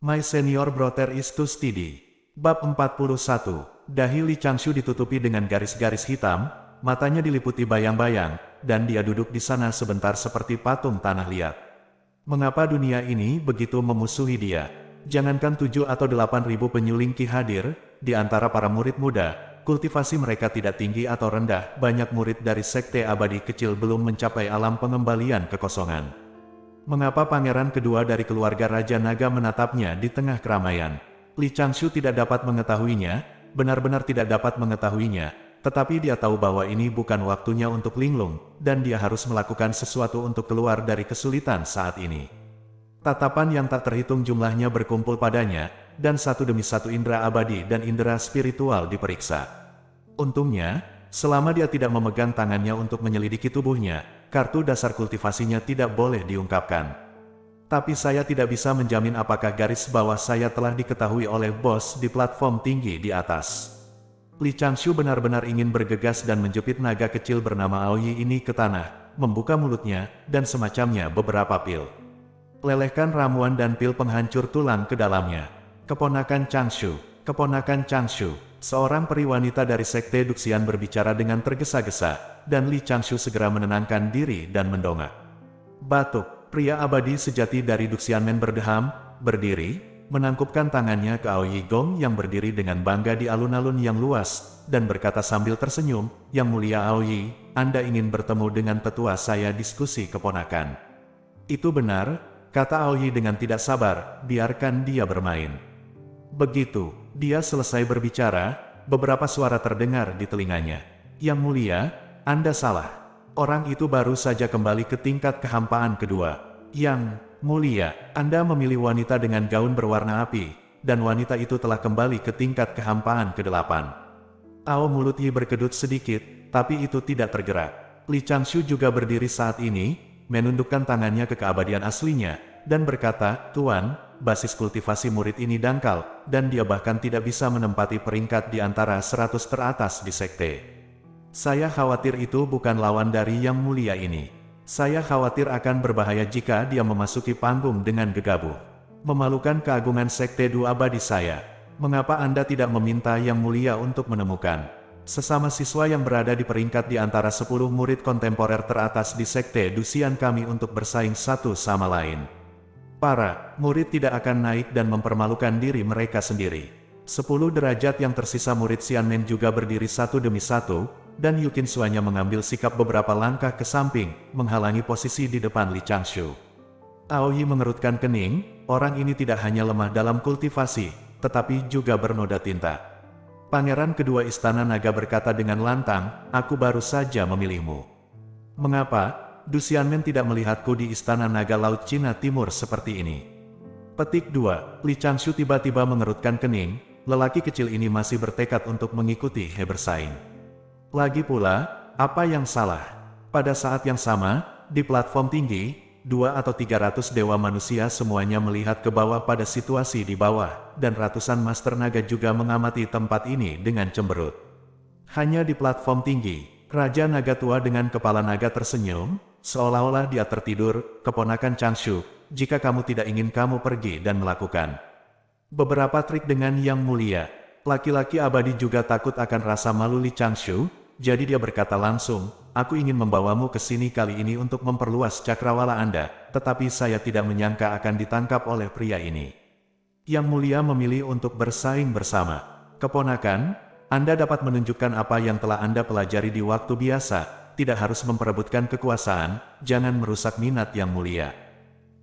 My senior brother is too steady. Bab 41. Dahi Li Changshu ditutupi dengan garis-garis hitam, matanya diliputi bayang-bayang, dan dia duduk di sana sebentar seperti patung tanah liat. Mengapa dunia ini begitu memusuhi dia? Jangankan 7 atau 8 ribu penyuling Qi hadir, di antara para murid muda, kultivasi mereka tidak tinggi atau rendah, banyak murid dari sekte abadi kecil belum mencapai alam pengembalian kekosongan. Mengapa pangeran kedua dari keluarga Raja Naga menatapnya di tengah keramaian? Li Changshu tidak dapat mengetahuinya, benar-benar tidak dapat mengetahuinya, tetapi dia tahu bahwa ini bukan waktunya untuk linglung, dan dia harus melakukan sesuatu untuk keluar dari kesulitan saat ini. Tatapan yang tak terhitung jumlahnya berkumpul padanya, dan satu demi satu indera abadi dan indera spiritual diperiksa. Untungnya, selama dia tidak memegang tangannya untuk menyelidiki tubuhnya, kartu dasar kultivasinya tidak boleh diungkapkan. Tapi saya tidak bisa menjamin apakah garis bawah saya telah diketahui oleh bos di platform tinggi di atas. Li Changshu benar-benar ingin bergegas dan menjepit naga kecil bernama Aoyi ini ke tanah, membuka mulutnya, dan semacamnya beberapa pil. Lelehkan ramuan dan pil penghancur tulang ke dalamnya. Keponakan Changshu, keponakan Changshu. Seorang peri wanita dari sekte Duxian berbicara dengan tergesa-gesa, dan Li Changshu segera menenangkan diri dan mendongak. Batuk, pria abadi sejati dari Duxianmen berdeham, berdiri, menangkupkan tangannya ke Aoyi Gong yang berdiri dengan bangga di alun-alun yang luas, dan berkata sambil tersenyum, "Yang mulia Aoyi, Anda ingin bertemu dengan petua saya diskusi keponakan." "Itu benar," kata Aoyi dengan tidak sabar, "biarkan dia bermain." Begitu dia selesai berbicara, beberapa suara terdengar di telinganya. "Yang mulia, Anda salah. Orang itu baru saja kembali ke tingkat kehampaan kedua." "Yang mulia, Anda memilih wanita dengan gaun berwarna api, dan wanita itu telah kembali ke tingkat kehampaan ke-8. Ao mulut Yi berkedut sedikit, tapi itu tidak tergerak. Li Changshu juga berdiri saat ini, menundukkan tangannya ke keabadian aslinya, dan berkata, "Tuan, basis kultivasi murid ini dangkal, dan dia bahkan tidak bisa menempati peringkat di antara 100 teratas di sekte. Saya khawatir itu bukan lawan dari yang mulia ini. Saya khawatir akan berbahaya jika dia memasuki panggung dengan gegabah. Memalukan keagungan sekte Du abadi saya. Mengapa Anda tidak meminta yang mulia untuk menemukan sesama siswa yang berada di peringkat di antara 10 murid kontemporer teratas di sekte Duxian kami untuk bersaing satu sama lain? Para murid tidak akan naik dan mempermalukan diri mereka sendiri." 10 derajat yang tersisa murid Xianmen juga berdiri satu demi satu, dan Yukin Suanya mengambil sikap beberapa langkah ke samping, menghalangi posisi di depan Li Changshu. Aoyi mengerutkan kening, orang ini tidak hanya lemah dalam kultivasi, tetapi juga bernoda tinta. Pangeran kedua Istana Naga berkata dengan lantang, "Aku baru saja memilihmu. Mengapa Duxianmen tidak melihatku di Istana Naga Laut Cina Timur seperti ini?" Petik 2. Li Changshu tiba-tiba mengerutkan kening, lelaki kecil ini masih bertekad untuk mengikuti He bersaing. Lagi pula, apa yang salah? Pada saat yang sama, di platform tinggi, 2 atau 300 dewa manusia semuanya melihat ke bawah pada situasi di bawah, dan ratusan Master Naga juga mengamati tempat ini dengan cemberut. Hanya di platform tinggi, Raja Naga Tua dengan kepala naga tersenyum, seolah-olah dia tertidur. "Keponakan Changshu, jika kamu tidak ingin kamu pergi dan melakukan beberapa trik dengan yang mulia." Laki-laki abadi juga takut akan rasa malu Li Changshu, jadi dia berkata langsung, "Aku ingin membawamu ke sini kali ini untuk memperluas cakrawala Anda, tetapi saya tidak menyangka akan ditangkap oleh pria ini. Yang mulia memilih untuk bersaing bersama. Keponakan, Anda dapat menunjukkan apa yang telah Anda pelajari di waktu biasa. Tidak harus memperebutkan kekuasaan, jangan merusak minat yang mulia."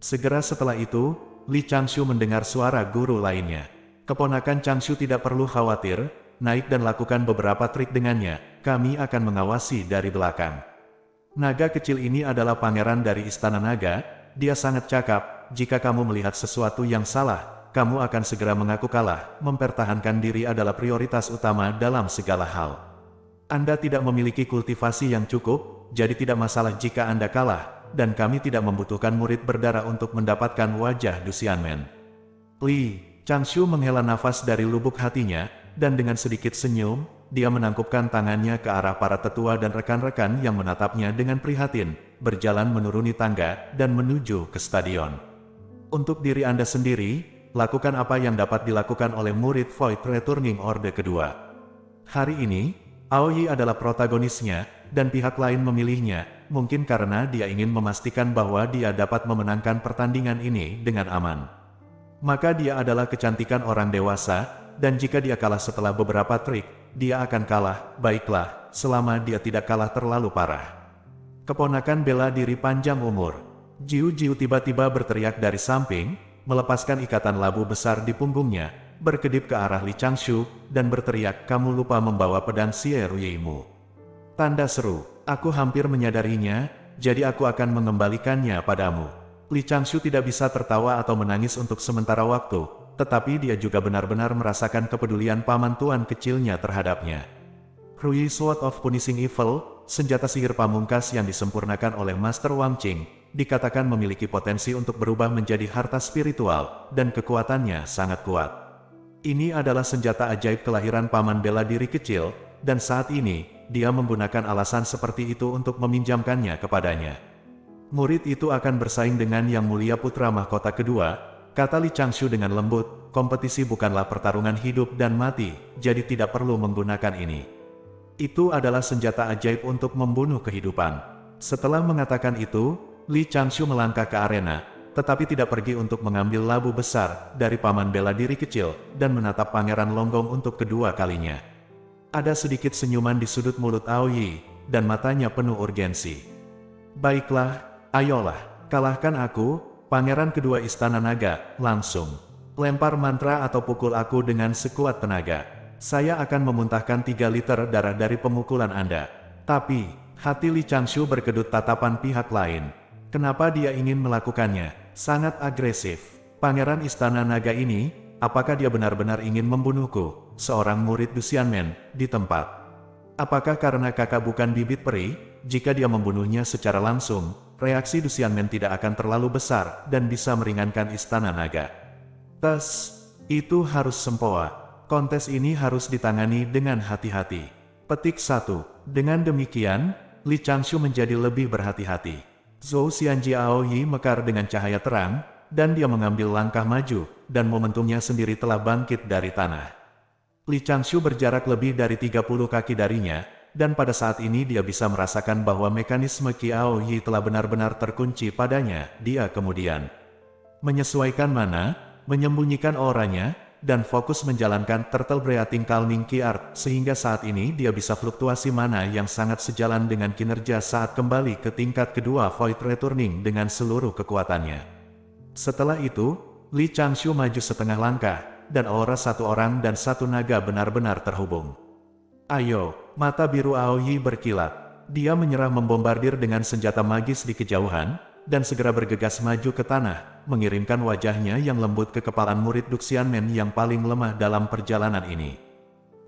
Segera setelah itu, Li Changshu mendengar suara guru lainnya. "Keponakan Changshu tidak perlu khawatir, naik dan lakukan beberapa trik dengannya, kami akan mengawasi dari belakang." Naga kecil ini adalah pangeran dari Istana Naga, dia sangat cakap, "Jika kamu melihat sesuatu yang salah, kamu akan segera mengaku kalah, mempertahankan diri adalah prioritas utama dalam segala hal. Anda tidak memiliki kultivasi yang cukup, jadi tidak masalah jika Anda kalah, dan kami tidak membutuhkan murid berdarah untuk mendapatkan wajah Duxianmen." Li Changshu menghela nafas dari lubuk hatinya, dan dengan sedikit senyum, dia menangkupkan tangannya ke arah para tetua dan rekan-rekan yang menatapnya dengan prihatin, berjalan menuruni tangga, dan menuju ke stadion. "Untuk diri Anda sendiri, lakukan apa yang dapat dilakukan oleh murid Void Returning Orde kedua. Hari ini, Aoyi adalah protagonisnya, dan pihak lain memilihnya, mungkin karena dia ingin memastikan bahwa dia dapat memenangkan pertandingan ini dengan aman. Maka dia adalah kecantikan orang dewasa, dan jika dia kalah setelah beberapa trik, dia akan kalah, baiklah, selama dia tidak kalah terlalu parah. Keponakan bela diri panjang umur. Jiu-Jiu tiba-tiba berteriak dari samping, melepaskan ikatan labu besar di punggungnya, berkedip ke arah Li Changshu, dan berteriak, kamu lupa membawa pedang Xie-Ruyimu. Tanda seru, aku hampir menyadarinya, jadi aku akan mengembalikannya padamu. Li Changshu tidak bisa tertawa atau menangis untuk sementara waktu, tetapi dia juga benar-benar merasakan kepedulian paman tuan kecilnya terhadapnya. Ruyi Sword of Punishing Evil, senjata sihir pamungkas yang disempurnakan oleh Master Wang Qing, dikatakan memiliki potensi untuk berubah menjadi harta spiritual, dan kekuatannya sangat kuat. Ini adalah senjata ajaib kelahiran paman bela diri kecil, dan saat ini, dia menggunakan alasan seperti itu untuk meminjamkannya kepadanya. Murid itu akan bersaing dengan Yang Mulia Putra Mahkota kedua, kata Li Changshu dengan lembut, kompetisi bukanlah pertarungan hidup dan mati, jadi tidak perlu menggunakan ini. Itu adalah senjata ajaib untuk membunuh kehidupan. Setelah mengatakan itu, Li Changshu melangkah ke arena, tetapi tidak pergi untuk mengambil labu besar dari paman bela diri kecil, dan menatap Pangeran Longgong untuk kedua kalinya. Ada sedikit senyuman di sudut mulut Aoyi, dan matanya penuh urgensi. Baiklah, ayolah, kalahkan aku, Pangeran kedua Istana Naga, langsung. Lempar mantra atau pukul aku dengan sekuat tenaga. Saya akan memuntahkan 3 liter darah dari pemukulan Anda. Tapi, hati Li Changshu berkedut tatapan pihak lain. Kenapa dia ingin melakukannya? Sangat agresif. Pangeran Istana Naga ini, apakah dia benar-benar ingin membunuhku, seorang murid Du Xianmen, di tempat? Apakah karena kakak bukan bibit peri, jika dia membunuhnya secara langsung, reaksi Du Xianmen tidak akan terlalu besar, dan bisa meringankan Istana Naga? Itu harus sempoa. Kontes ini harus ditangani dengan hati-hati. Petik 1. Dengan demikian, Li Changshu menjadi lebih berhati-hati. Zhou Xianji Aoyi mekar dengan cahaya terang, dan dia mengambil langkah maju, dan momentumnya sendiri telah bangkit dari tanah. Li Changshu berjarak lebih dari 30 kaki darinya, dan pada saat ini dia bisa merasakan bahwa mekanisme Qi Aoyi telah benar-benar terkunci padanya. Dia kemudian menyesuaikan mana, menyembunyikan auranya, dan fokus menjalankan Turtle Breathing Calming Qi Art, sehingga saat ini dia bisa fluktuasi mana yang sangat sejalan dengan kinerja saat kembali ke tingkat kedua Void Returning dengan seluruh kekuatannya. Setelah itu, Li Changshu maju setengah langkah, dan aura satu orang dan satu naga benar-benar terhubung. Ayo, mata biru Aoyi berkilat. Dia menyerah membombardir dengan senjata magis di kejauhan, dan segera bergegas maju ke tanah, mengirimkan wajahnya yang lembut ke kepalan murid Du Xianmen yang paling lemah dalam perjalanan ini.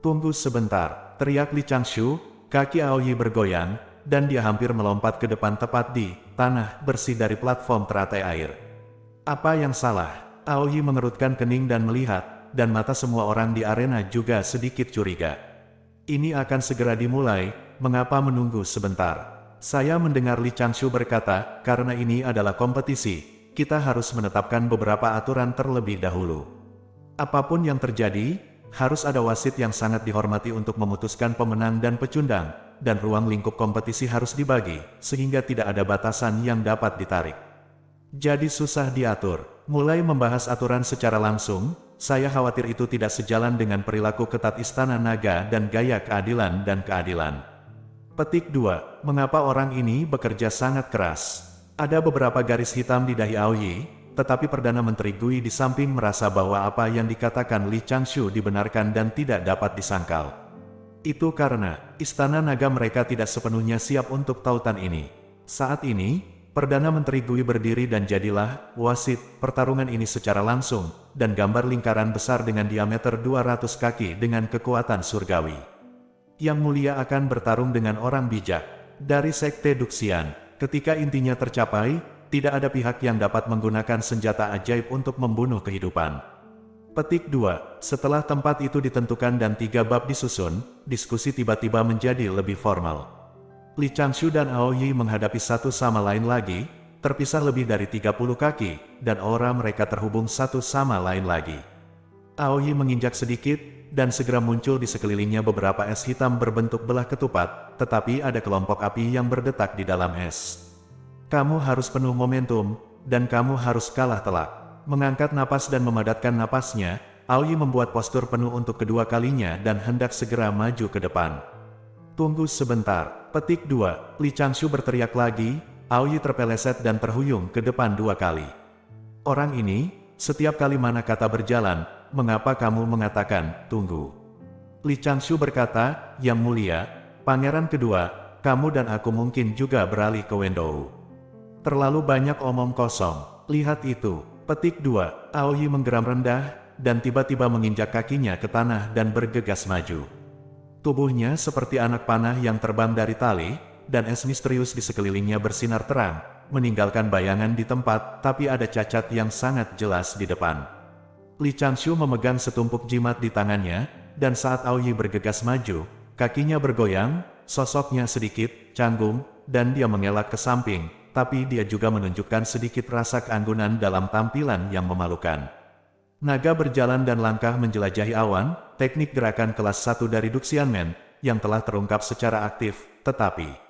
Tunggu sebentar, teriak Li Changshu, kaki Aoyi bergoyang, dan dia hampir melompat ke depan tepat di tanah bersih dari platform teratai air. Apa yang salah? Aoyi mengerutkan kening dan melihat, dan mata semua orang di arena juga sedikit curiga. Ini akan segera dimulai, mengapa menunggu sebentar? Saya mendengar Li Changshu berkata, karena ini adalah kompetisi, kita harus menetapkan beberapa aturan terlebih dahulu. Apapun yang terjadi, harus ada wasit yang sangat dihormati untuk memutuskan pemenang dan pecundang, dan ruang lingkup kompetisi harus dibagi, sehingga tidak ada batasan yang dapat ditarik. Jadi susah diatur. Mulai membahas aturan secara langsung, saya khawatir itu tidak sejalan dengan perilaku ketat Istana Naga dan gaya keadilan dan keadilan. Petik 2. Mengapa orang ini bekerja sangat keras? Ada beberapa garis hitam di dahi Aoyi, tetapi Perdana Menteri Gui di samping merasa bahwa apa yang dikatakan Li Changshu dibenarkan dan tidak dapat disangkal. Itu karena Istana Naga mereka tidak sepenuhnya siap untuk tautan ini. Saat ini, Perdana Menteri Gui berdiri dan jadilah wasit pertarungan ini secara langsung, dan gambar lingkaran besar dengan diameter 200 kaki dengan kekuatan surgawi. Yang Mulia akan bertarung dengan orang bijak. Dari Sekte Duxian, ketika intinya tercapai, tidak ada pihak yang dapat menggunakan senjata ajaib untuk membunuh kehidupan. Petik 2. Setelah tempat itu ditentukan dan 3 bab disusun, diskusi tiba-tiba menjadi lebih formal. Li Changshu dan Aoyi menghadapi satu sama lain lagi, terpisah lebih dari 30 kaki, dan aura mereka terhubung satu sama lain lagi. Aoyi menginjak sedikit, dan segera muncul di sekelilingnya beberapa es hitam berbentuk belah ketupat, tetapi ada kelompok api yang berdetak di dalam es. Kamu harus penuh momentum, dan kamu harus kalah telak. Mengangkat napas dan memadatkan napasnya, Aoyi membuat postur penuh untuk kedua kalinya dan hendak segera maju ke depan. Tunggu sebentar, petik 2, Li Changshu berteriak lagi. Aoyi terpeleset dan terhuyung ke depan 2 kali. Orang ini, setiap kali mana kata berjalan, mengapa kamu mengatakan, tunggu? Li Changshu berkata, Yang Mulia, Pangeran kedua, kamu dan aku mungkin juga beralih ke Wendou. Terlalu banyak omong kosong, lihat itu. Petik 2, Aoyi menggeram rendah, dan tiba-tiba menginjak kakinya ke tanah dan bergegas maju. Tubuhnya seperti anak panah yang terbang dari tali, dan es misterius di sekelilingnya bersinar terang, meninggalkan bayangan di tempat, tapi ada cacat yang sangat jelas di depan. Li Changshu memegang setumpuk jimat di tangannya, dan saat Aoyi bergegas maju, kakinya bergoyang, sosoknya sedikit canggung, dan dia mengelak ke samping, tapi dia juga menunjukkan sedikit rasa keanggunan dalam tampilan yang memalukan. Naga berjalan dan langkah menjelajahi awan, teknik gerakan kelas 1 dari Duxianmen, yang telah terungkap secara aktif, tetapi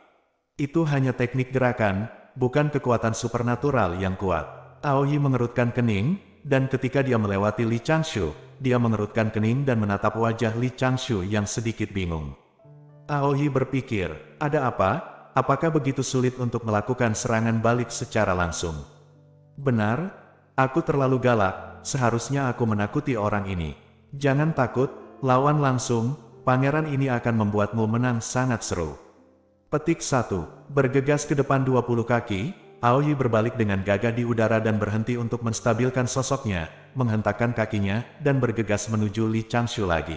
itu hanya teknik gerakan, bukan kekuatan supernatural yang kuat. Aoyi mengerutkan kening, dan ketika dia melewati Li Changshu, dia mengerutkan kening dan menatap wajah Li Changshu yang sedikit bingung. Aoyi berpikir, ada apa? Apakah begitu sulit untuk melakukan serangan balik secara langsung? Benar, aku terlalu galak, seharusnya aku menakuti orang ini. Jangan takut, lawan langsung, pangeran ini akan membuatmu menang sangat seru. Petik 1. Bergegas ke depan 20 kaki, Aoyi berbalik dengan gagah di udara dan berhenti untuk menstabilkan sosoknya, menghentakkan kakinya, dan bergegas menuju Li Changshu lagi.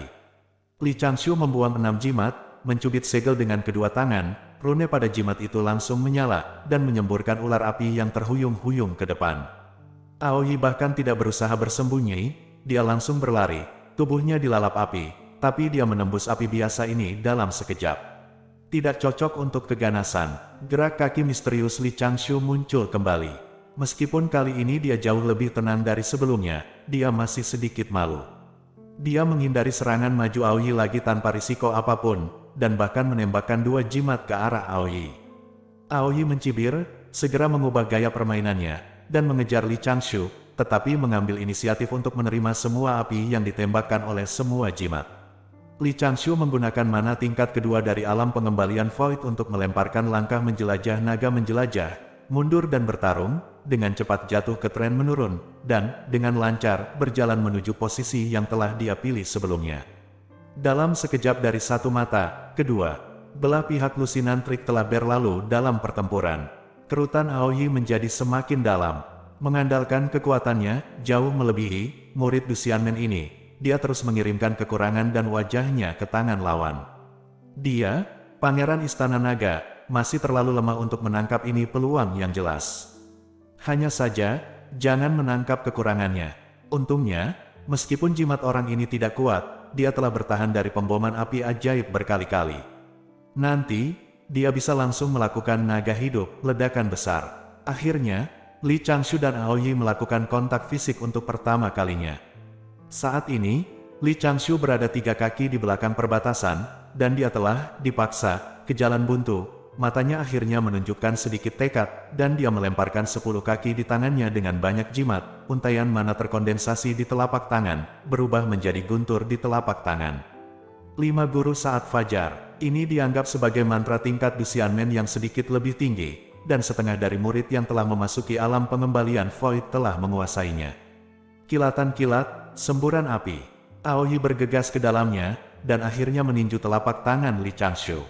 Li Changshu membuang 6 jimat, mencubit segel dengan kedua tangan, rune pada jimat itu langsung menyala, dan menyemburkan ular api yang terhuyung-huyung ke depan. Aoyi bahkan tidak berusaha bersembunyi, dia langsung berlari, tubuhnya dilalap api, tapi dia menembus api biasa ini dalam sekejap. Tidak cocok untuk keganasan, gerak kaki misterius Li Changshu muncul kembali. Meskipun kali ini dia jauh lebih tenang dari sebelumnya, dia masih sedikit malu. Dia menghindari serangan maju Aoyi lagi tanpa risiko apapun, dan bahkan menembakkan 2 jimat ke arah Aoyi. Aoyi mencibir, segera mengubah gaya permainannya, dan mengejar Li Changshu, tetapi mengambil inisiatif untuk menerima semua api yang ditembakkan oleh semua jimat. Li Changshu menggunakan mana tingkat kedua dari alam pengembalian Void untuk melemparkan langkah menjelajah naga menjelajah, mundur dan bertarung, dengan cepat jatuh ke tren menurun, dan, dengan lancar, berjalan menuju posisi yang telah dia pilih sebelumnya. Dalam sekejap dari satu mata, kedua belah pihak lusinan trik telah berlalu dalam pertempuran. Kerutan Aoyi menjadi semakin dalam. Mengandalkan kekuatannya, jauh melebihi murid Duxianmen ini. Dia terus mengirimkan kekurangan dan wajahnya ke tangan lawan. Dia, Pangeran Istana Naga, masih terlalu lemah untuk menangkap ini peluang yang jelas. Hanya saja, jangan menangkap kekurangannya. Untungnya, meskipun jimat orang ini tidak kuat, dia telah bertahan dari pemboman api ajaib berkali-kali. Nanti, dia bisa langsung melakukan naga hidup, ledakan besar. Akhirnya, Li Changshu dan Aoyi melakukan kontak fisik untuk pertama kalinya. Saat ini, Li Changshu berada 3 kaki di belakang perbatasan, dan dia telah dipaksa ke jalan buntu. Matanya akhirnya menunjukkan sedikit tekad, dan dia melemparkan 10 kaki di tangannya dengan banyak jimat. Untaian mana terkondensasi di telapak tangan, berubah menjadi guntur di telapak tangan. 5 guru saat fajar, ini dianggap sebagai mantra tingkat Duxianmen yang sedikit lebih tinggi, dan setengah dari murid yang telah memasuki alam pengembalian Void telah menguasainya. Kilatan kilat, semburan api. Aoyi bergegas ke dalamnya, dan akhirnya meninju telapak tangan Li Changshu.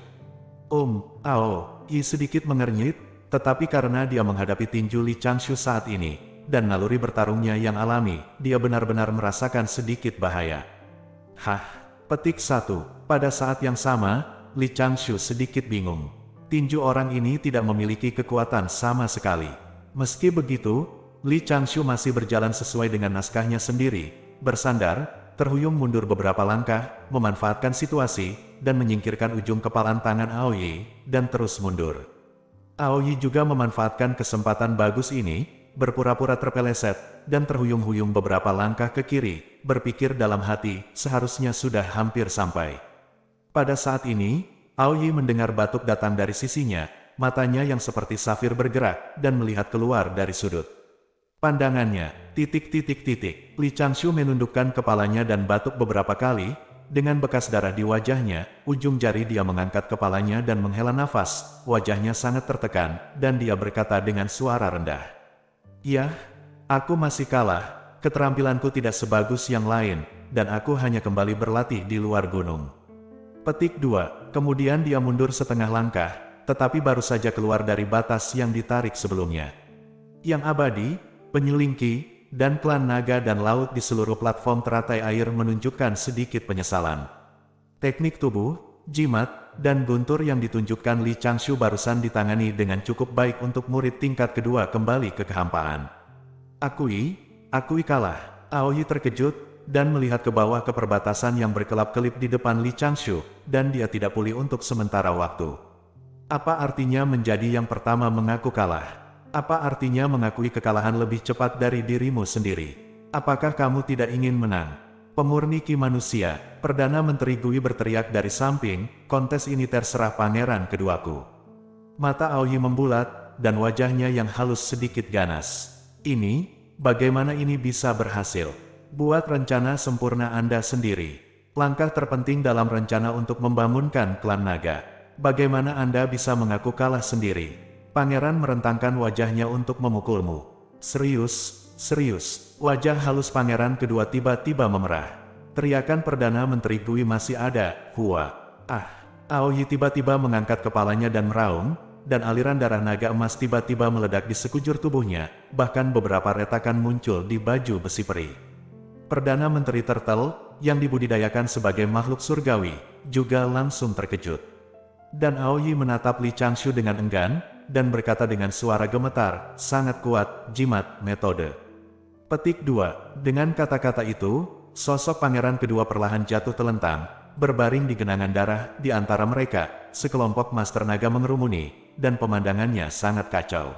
Aoyi sedikit mengernyit, tetapi karena dia menghadapi tinju Li Changshu saat ini, dan naluri bertarungnya yang alami, dia benar-benar merasakan sedikit bahaya. Petik 1. Pada saat yang sama, Li Changshu sedikit bingung. Tinju orang ini tidak memiliki kekuatan sama sekali. Meski begitu, Li Changshu masih berjalan sesuai dengan naskahnya sendiri, bersandar, terhuyung mundur beberapa langkah, memanfaatkan situasi, dan menyingkirkan ujung kepalan tangan Aoyi, dan terus mundur. Aoyi juga memanfaatkan kesempatan bagus ini, berpura-pura terpeleset, dan terhuyung-huyung beberapa langkah ke kiri, berpikir dalam hati, seharusnya sudah hampir sampai. Pada saat ini, Aoyi mendengar batuk datang dari sisinya, matanya yang seperti safir bergerak, dan melihat keluar dari sudut pandangannya. Li Changshu menundukkan kepalanya dan batuk beberapa kali, dengan bekas darah di wajahnya, ujung jari dia mengangkat kepalanya dan menghela nafas, wajahnya sangat tertekan, dan dia berkata dengan suara rendah. "Ya, aku masih kalah, keterampilanku tidak sebagus yang lain, dan aku hanya kembali berlatih di luar gunung." Petik 2. Kemudian dia mundur setengah langkah, tetapi baru saja keluar dari batas yang ditarik sebelumnya. Yang abadi, penyelingki, dan klan naga dan laut di seluruh platform teratai air menunjukkan sedikit penyesalan. Teknik tubuh, jimat, dan guntur yang ditunjukkan Li Changshu barusan ditangani dengan cukup baik untuk murid tingkat kedua kembali ke kehampaan. Akui kalah. Aoyi terkejut, dan melihat ke bawah ke perbatasan yang berkelap-kelip di depan Li Changshu, dan dia tidak pulih untuk sementara waktu. Apa artinya menjadi yang pertama mengaku kalah? Apa artinya mengakui kekalahan lebih cepat dari dirimu sendiri? Apakah kamu tidak ingin menang? Pemurni Ki manusia, Perdana Menteri Gui berteriak dari samping, kontes ini terserah pangeran keduaku. Mata Aoyi membulat, dan wajahnya yang halus sedikit ganas. Bagaimana ini bisa berhasil? Buat rencana sempurna Anda sendiri. Langkah terpenting dalam rencana untuk membangunkan klan naga. Bagaimana Anda bisa mengaku kalah sendiri? Pangeran merentangkan wajahnya untuk memukulmu. Serius. Wajah halus pangeran kedua tiba-tiba memerah. Teriakan Perdana Menteri Gui masih ada, Hua. Aoyi tiba-tiba mengangkat kepalanya dan meraung, dan aliran darah naga emas tiba-tiba meledak di sekujur tubuhnya, bahkan beberapa retakan muncul di baju besi peri. Perdana Menteri Turtle, yang dibudidayakan sebagai makhluk surgawi, juga langsung terkejut. Dan Aoyi menatap Li Changshu dengan enggan, dan berkata dengan suara gemetar, sangat kuat, jimat, metode. Petik 2. Dengan kata-kata itu, sosok pangeran kedua perlahan jatuh telentang, berbaring di genangan darah di antara mereka, sekelompok master naga mengerumuni, dan pemandangannya sangat kacau.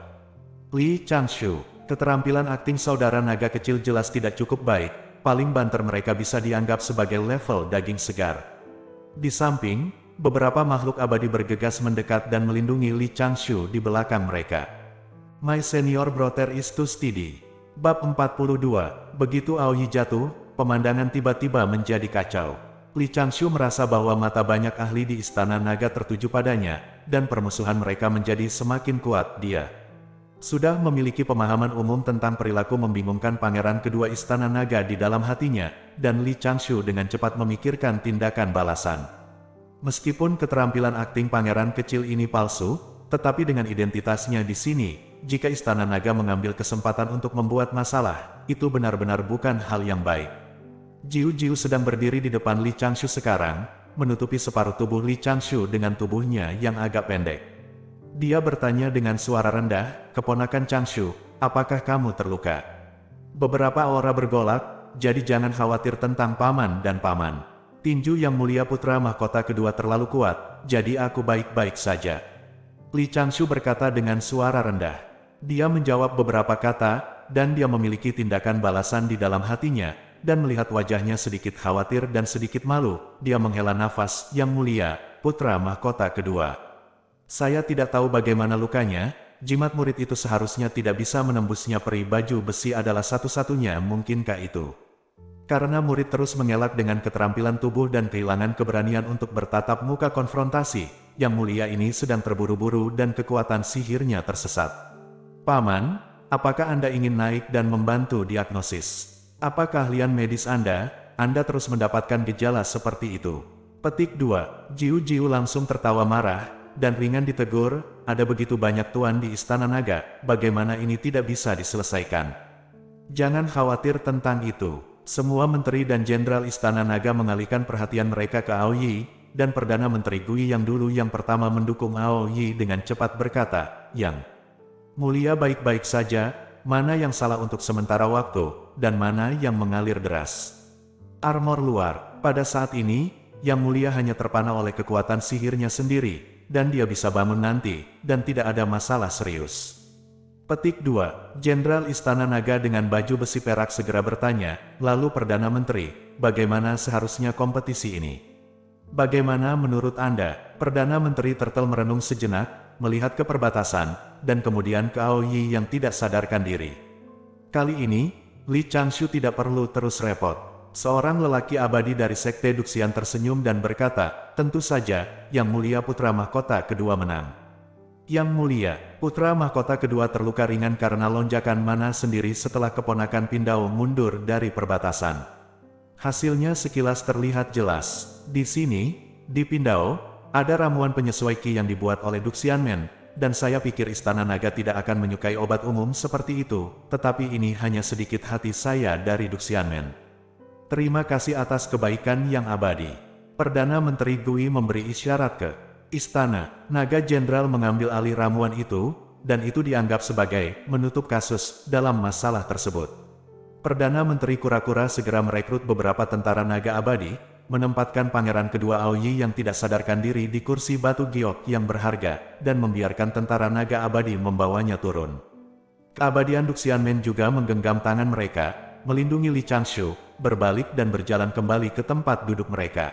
Li Changshu, keterampilan akting saudara naga kecil jelas tidak cukup baik, paling banter mereka bisa dianggap sebagai level daging segar. Di samping, beberapa makhluk abadi bergegas mendekat dan melindungi Li Changshu di belakang mereka. My senior brother is too steady. Bab 42. Begitu Aoyi jatuh, pemandangan tiba-tiba menjadi kacau. Li Changshu merasa bahwa mata banyak ahli di istana naga tertuju padanya, dan permusuhan mereka menjadi semakin kuat. Dia sudah memiliki pemahaman umum tentang perilaku membingungkan pangeran kedua istana naga di dalam hatinya, dan Li Changshu dengan cepat memikirkan tindakan balasan. Meskipun keterampilan akting pangeran kecil ini palsu, tetapi dengan identitasnya di sini, jika istana naga mengambil kesempatan untuk membuat masalah, itu benar-benar bukan hal yang baik. Jiu sedang berdiri di depan Li Changshu sekarang, menutupi separuh tubuh Li Changshu dengan tubuhnya yang agak pendek. Dia bertanya dengan suara rendah, "Keponakan Changshu, apakah kamu terluka?" Beberapa aura bergolak, jadi jangan khawatir tentang paman dan paman. Tinju yang mulia putra mahkota kedua terlalu kuat, jadi aku baik-baik saja. Li Changshu berkata dengan suara rendah. Dia menjawab beberapa kata, dan dia memiliki tindakan balasan di dalam hatinya, dan melihat wajahnya sedikit khawatir dan sedikit malu, dia menghela nafas, "Yang mulia, putra mahkota kedua. Saya tidak tahu bagaimana lukanya, jimat murid itu seharusnya tidak bisa menembusnya. Peri baju besi adalah satu-satunya, mungkinkah itu?" Karena murid terus mengelak dengan keterampilan tubuh dan kehilangan keberanian untuk bertatap muka konfrontasi, yang mulia ini sedang terburu-buru dan kekuatan sihirnya tersesat. "Paman, apakah Anda ingin naik dan membantu diagnosis? Apa keahlian medis Anda terus mendapatkan gejala seperti itu?" Petik 2. Jiu langsung tertawa marah, dan ringan ditegur, "Ada begitu banyak tuan di istana naga, bagaimana ini tidak bisa diselesaikan?" "Jangan khawatir tentang itu." Semua menteri dan jenderal istana naga mengalihkan perhatian mereka ke Aoyi, dan Perdana Menteri Gui yang dulu yang pertama mendukung Aoyi dengan cepat berkata, "Yang mulia baik-baik saja, mana yang salah untuk sementara waktu, dan mana yang mengalir deras?" Armor luar. Pada saat ini, Yang mulia hanya terpana oleh kekuatan sihirnya sendiri, dan dia bisa bangun nanti, dan tidak ada masalah serius. Petik 2. Jenderal Istana Naga dengan baju besi perak segera bertanya, lalu Perdana Menteri, bagaimana seharusnya kompetisi ini? Bagaimana menurut Anda? Perdana Menteri Turtle merenung sejenak, melihat ke perbatasan, dan kemudian ke Aoyi yang tidak sadarkan diri. Kali ini, Li Changshu tidak perlu terus repot. Seorang lelaki abadi dari Sekte Duxian tersenyum dan berkata, tentu saja, Yang Mulia Putra Mahkota kedua menang. Yang Mulia, putra mahkota kedua terluka ringan karena lonjakan mana sendiri setelah keponakan Pindao mundur dari perbatasan. Hasilnya sekilas terlihat jelas. Di sini, di Pindao, ada ramuan penyesuai ki yang dibuat oleh Duxianmen, dan saya pikir Istana Naga tidak akan menyukai obat umum seperti itu, tetapi ini hanya sedikit hati saya dari Duxianmen. Terima kasih atas kebaikan yang abadi. Perdana Menteri Gui memberi isyarat ke Istana Naga. Jenderal mengambil alih ramuan itu, dan itu dianggap sebagai menutup kasus dalam masalah tersebut. Perdana Menteri kura-kura segera merekrut beberapa tentara naga abadi, menempatkan pangeran kedua Aoyi yang tidak sadarkan diri di kursi batu giok yang berharga, dan membiarkan tentara naga abadi membawanya turun. Keabadian Duxianmen juga menggenggam tangan mereka, melindungi Li Changshu, berbalik dan berjalan kembali ke tempat duduk mereka.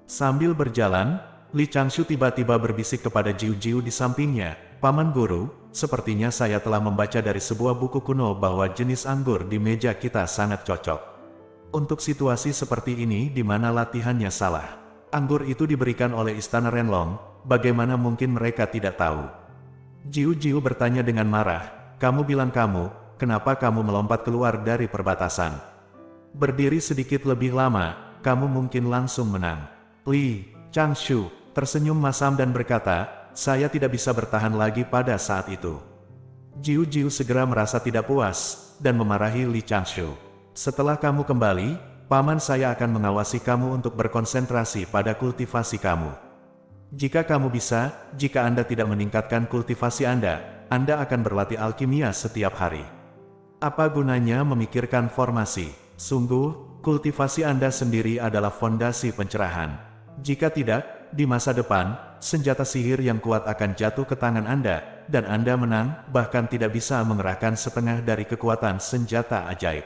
Sambil berjalan, Li Changshu tiba-tiba berbisik kepada Jiu Jiu di sampingnya, Paman Guru, sepertinya saya telah membaca dari sebuah buku kuno bahwa jenis anggur di meja kita sangat cocok. Untuk situasi seperti ini di mana latihannya salah. Anggur itu diberikan oleh Istana Renlong, bagaimana mungkin mereka tidak tahu? Jiu Jiu bertanya dengan marah, kamu bilang kenapa kamu melompat keluar dari perbatasan? Berdiri sedikit lebih lama, kamu mungkin langsung menang. Li Changshu tersenyum masam dan berkata, saya tidak bisa bertahan lagi pada saat itu. Jiu Jiu segera merasa tidak puas, dan memarahi Li Changshu. Setelah kamu kembali, paman saya akan mengawasi kamu untuk berkonsentrasi pada kultivasi kamu. Jika kamu bisa, jika Anda tidak meningkatkan kultivasi Anda akan berlatih alkimia setiap hari. Apa gunanya memikirkan formasi? Sungguh, kultivasi Anda sendiri adalah fondasi pencerahan. Jika tidak, di masa depan, senjata sihir yang kuat akan jatuh ke tangan Anda, dan Anda menang, bahkan tidak bisa mengerahkan setengah dari kekuatan senjata ajaib.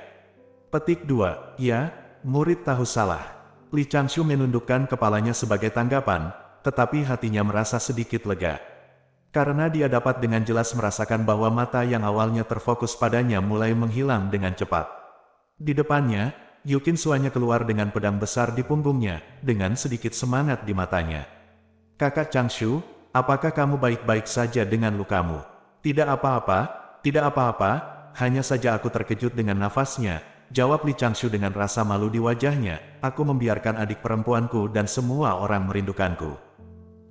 Petik 2. Ya, murid tahu salah. Li Changshu menundukkan kepalanya sebagai tanggapan, tetapi hatinya merasa sedikit lega. Karena dia dapat dengan jelas merasakan bahwa mata yang awalnya terfokus padanya mulai menghilang dengan cepat. Di depannya, Yukin Suanya keluar dengan pedang besar di punggungnya, dengan sedikit semangat di matanya. Kakak Changshu, apakah kamu baik-baik saja dengan lukamu? Tidak apa-apa, tidak apa-apa, hanya saja aku terkejut dengan nafasnya, jawab Li Changshu dengan rasa malu di wajahnya, aku membiarkan adik perempuanku dan semua orang merindukanku.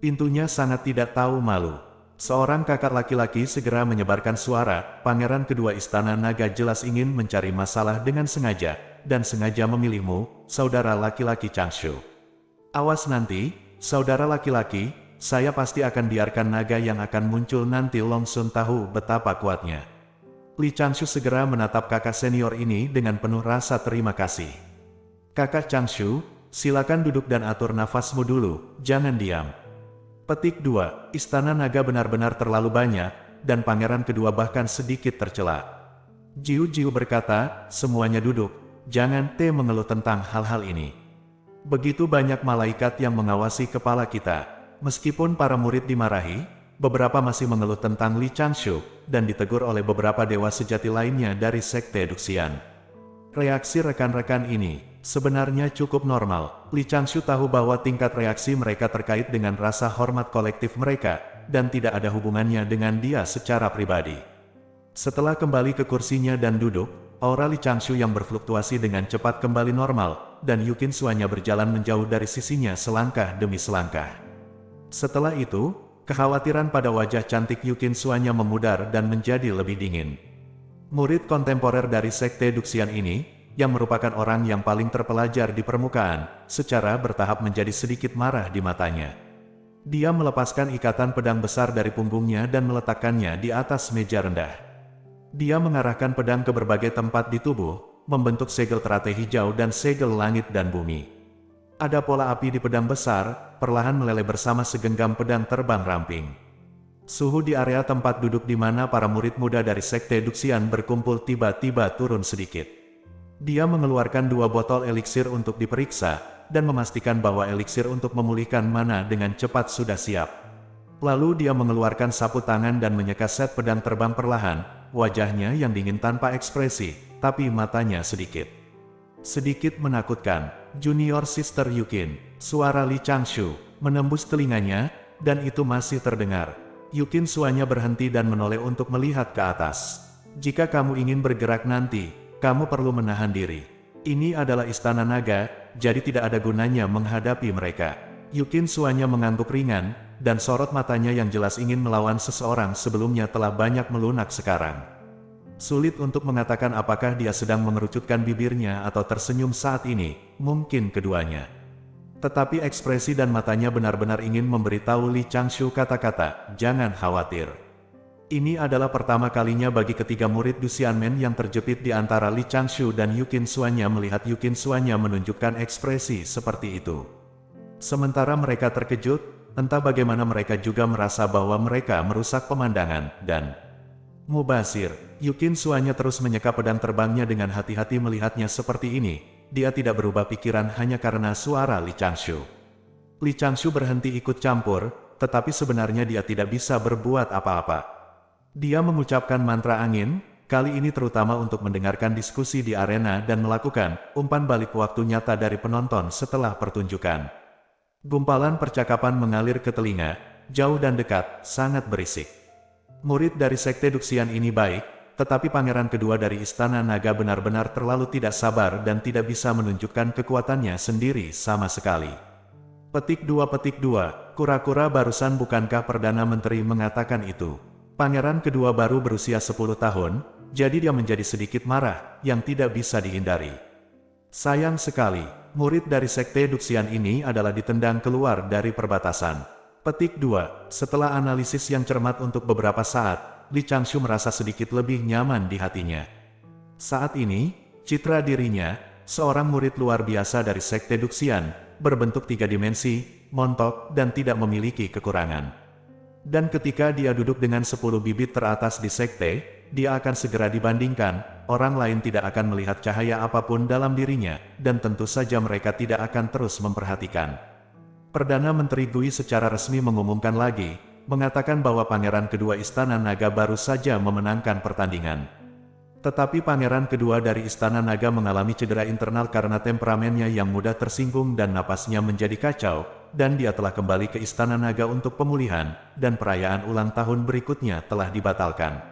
Pintunya sangat tidak tahu malu. Seorang kakak laki-laki segera menyebarkan suara, pangeran kedua Istana Naga jelas ingin mencari masalah dengan sengaja, dan sengaja memilihmu, saudara laki-laki Changshu. Awas nanti, saudara laki-laki, saya pasti akan biarkan naga yang akan muncul nanti. Long Sun tahu betapa kuatnya. Li Changshu segera menatap kakak senior ini dengan penuh rasa terima kasih. Kakak Changshu, silakan duduk dan atur nafasmu dulu, jangan diam. Petik 2. Istana Naga benar-benar terlalu banyak, dan pangeran kedua bahkan sedikit tercela. Jiu Jiu berkata, semuanya duduk, jangan mengeluh tentang hal-hal ini. Begitu banyak malaikat yang mengawasi kepala kita. Meskipun para murid dimarahi, beberapa masih mengeluh tentang Li Changshu, dan ditegur oleh beberapa dewa sejati lainnya dari Sekte Duxian. Reaksi rekan-rekan ini sebenarnya cukup normal. Li Changshu tahu bahwa tingkat reaksi mereka terkait dengan rasa hormat kolektif mereka, dan tidak ada hubungannya dengan dia secara pribadi. Setelah kembali ke kursinya dan duduk, aura Li Changshu yang berfluktuasi dengan cepat kembali normal, dan Yukin Suanya berjalan menjauh dari sisinya selangkah demi selangkah. Setelah itu, kekhawatiran pada wajah cantik Yukin Suanya memudar dan menjadi lebih dingin. Murid kontemporer dari Sekte Duxian ini, yang merupakan orang yang paling terpelajar di permukaan, secara bertahap menjadi sedikit marah di matanya. Dia melepaskan ikatan pedang besar dari punggungnya dan meletakkannya di atas meja rendah. Dia mengarahkan pedang ke berbagai tempat di tubuh, membentuk segel teratai hijau dan segel langit dan bumi. Ada pola api di pedang besar, perlahan meleleh bersama segenggam pedang terbang ramping. Suhu di area tempat duduk di mana para murid muda dari Sekte Duxian berkumpul tiba-tiba turun sedikit. Dia mengeluarkan 2 botol eliksir untuk diperiksa, dan memastikan bahwa eliksir untuk memulihkan mana dengan cepat sudah siap. Lalu dia mengeluarkan sapu tangan dan menyeka set pedang terbang perlahan, wajahnya yang dingin tanpa ekspresi, tapi matanya sedikit menakutkan. Junior Sister Yukin, suara Li Changshu, menembus telinganya, dan itu masih terdengar. Yukin suanya berhenti dan menoleh untuk melihat ke atas. Jika kamu ingin bergerak nanti, kamu perlu menahan diri. Ini adalah istana naga, jadi tidak ada gunanya menghadapi mereka. Yukin suanya mengangguk ringan, dan sorot matanya yang jelas ingin melawan seseorang sebelumnya telah banyak melunak sekarang. Sulit untuk mengatakan apakah dia sedang mengerucutkan bibirnya atau tersenyum saat ini, mungkin keduanya. Tetapi ekspresi dan matanya benar-benar ingin memberitahu Li Changshu kata-kata, jangan khawatir. Ini adalah pertama kalinya bagi ketiga murid Duxianmen yang terjepit di antara Li Changshu dan Yukin suanya melihat Yukin suanya menunjukkan ekspresi seperti itu. Sementara mereka terkejut, entah bagaimana mereka juga merasa bahwa mereka merusak pemandangan, dan mubazir, Yukin suanya terus menyeka pedang terbangnya dengan hati-hati melihatnya seperti ini. Dia tidak berubah pikiran hanya karena suara Li Changshu. Li Changshu berhenti ikut campur, tetapi sebenarnya dia tidak bisa berbuat apa-apa. Dia mengucapkan mantra angin, kali ini terutama untuk mendengarkan diskusi di arena dan melakukan umpan balik waktu nyata dari penonton setelah pertunjukan. Gumpalan percakapan mengalir ke telinga, jauh dan dekat, sangat berisik. Murid dari Sekte Duxian ini baik, tetapi pangeran kedua dari Istana Naga benar-benar terlalu tidak sabar dan tidak bisa menunjukkan kekuatannya sendiri sama sekali. Petik 2, kura-kura barusan bukankah Perdana Menteri mengatakan itu? Pangeran kedua baru berusia 10 tahun, jadi dia menjadi sedikit marah, yang tidak bisa dihindari. Sayang sekali, murid dari Sekte Duxian ini adalah ditendang keluar dari perbatasan. Petik 2, setelah analisis yang cermat untuk beberapa saat, Li Changshu merasa sedikit lebih nyaman di hatinya. Saat ini, citra dirinya, seorang murid luar biasa dari Sekte Duxian, berbentuk 3 dimensi, montok, dan tidak memiliki kekurangan. Dan ketika dia duduk dengan 10 bibit teratas di sekte, dia akan segera dibandingkan, orang lain tidak akan melihat cahaya apapun dalam dirinya, dan tentu saja mereka tidak akan terus memperhatikan. Perdana Menteri Gui secara resmi mengumumkan lagi, mengatakan bahwa pangeran kedua Istana Naga baru saja memenangkan pertandingan. Tetapi pangeran kedua dari Istana Naga mengalami cedera internal karena temperamennya yang mudah tersinggung dan napasnya menjadi kacau, dan dia telah kembali ke Istana Naga untuk pemulihan, dan perayaan ulang tahun berikutnya telah dibatalkan.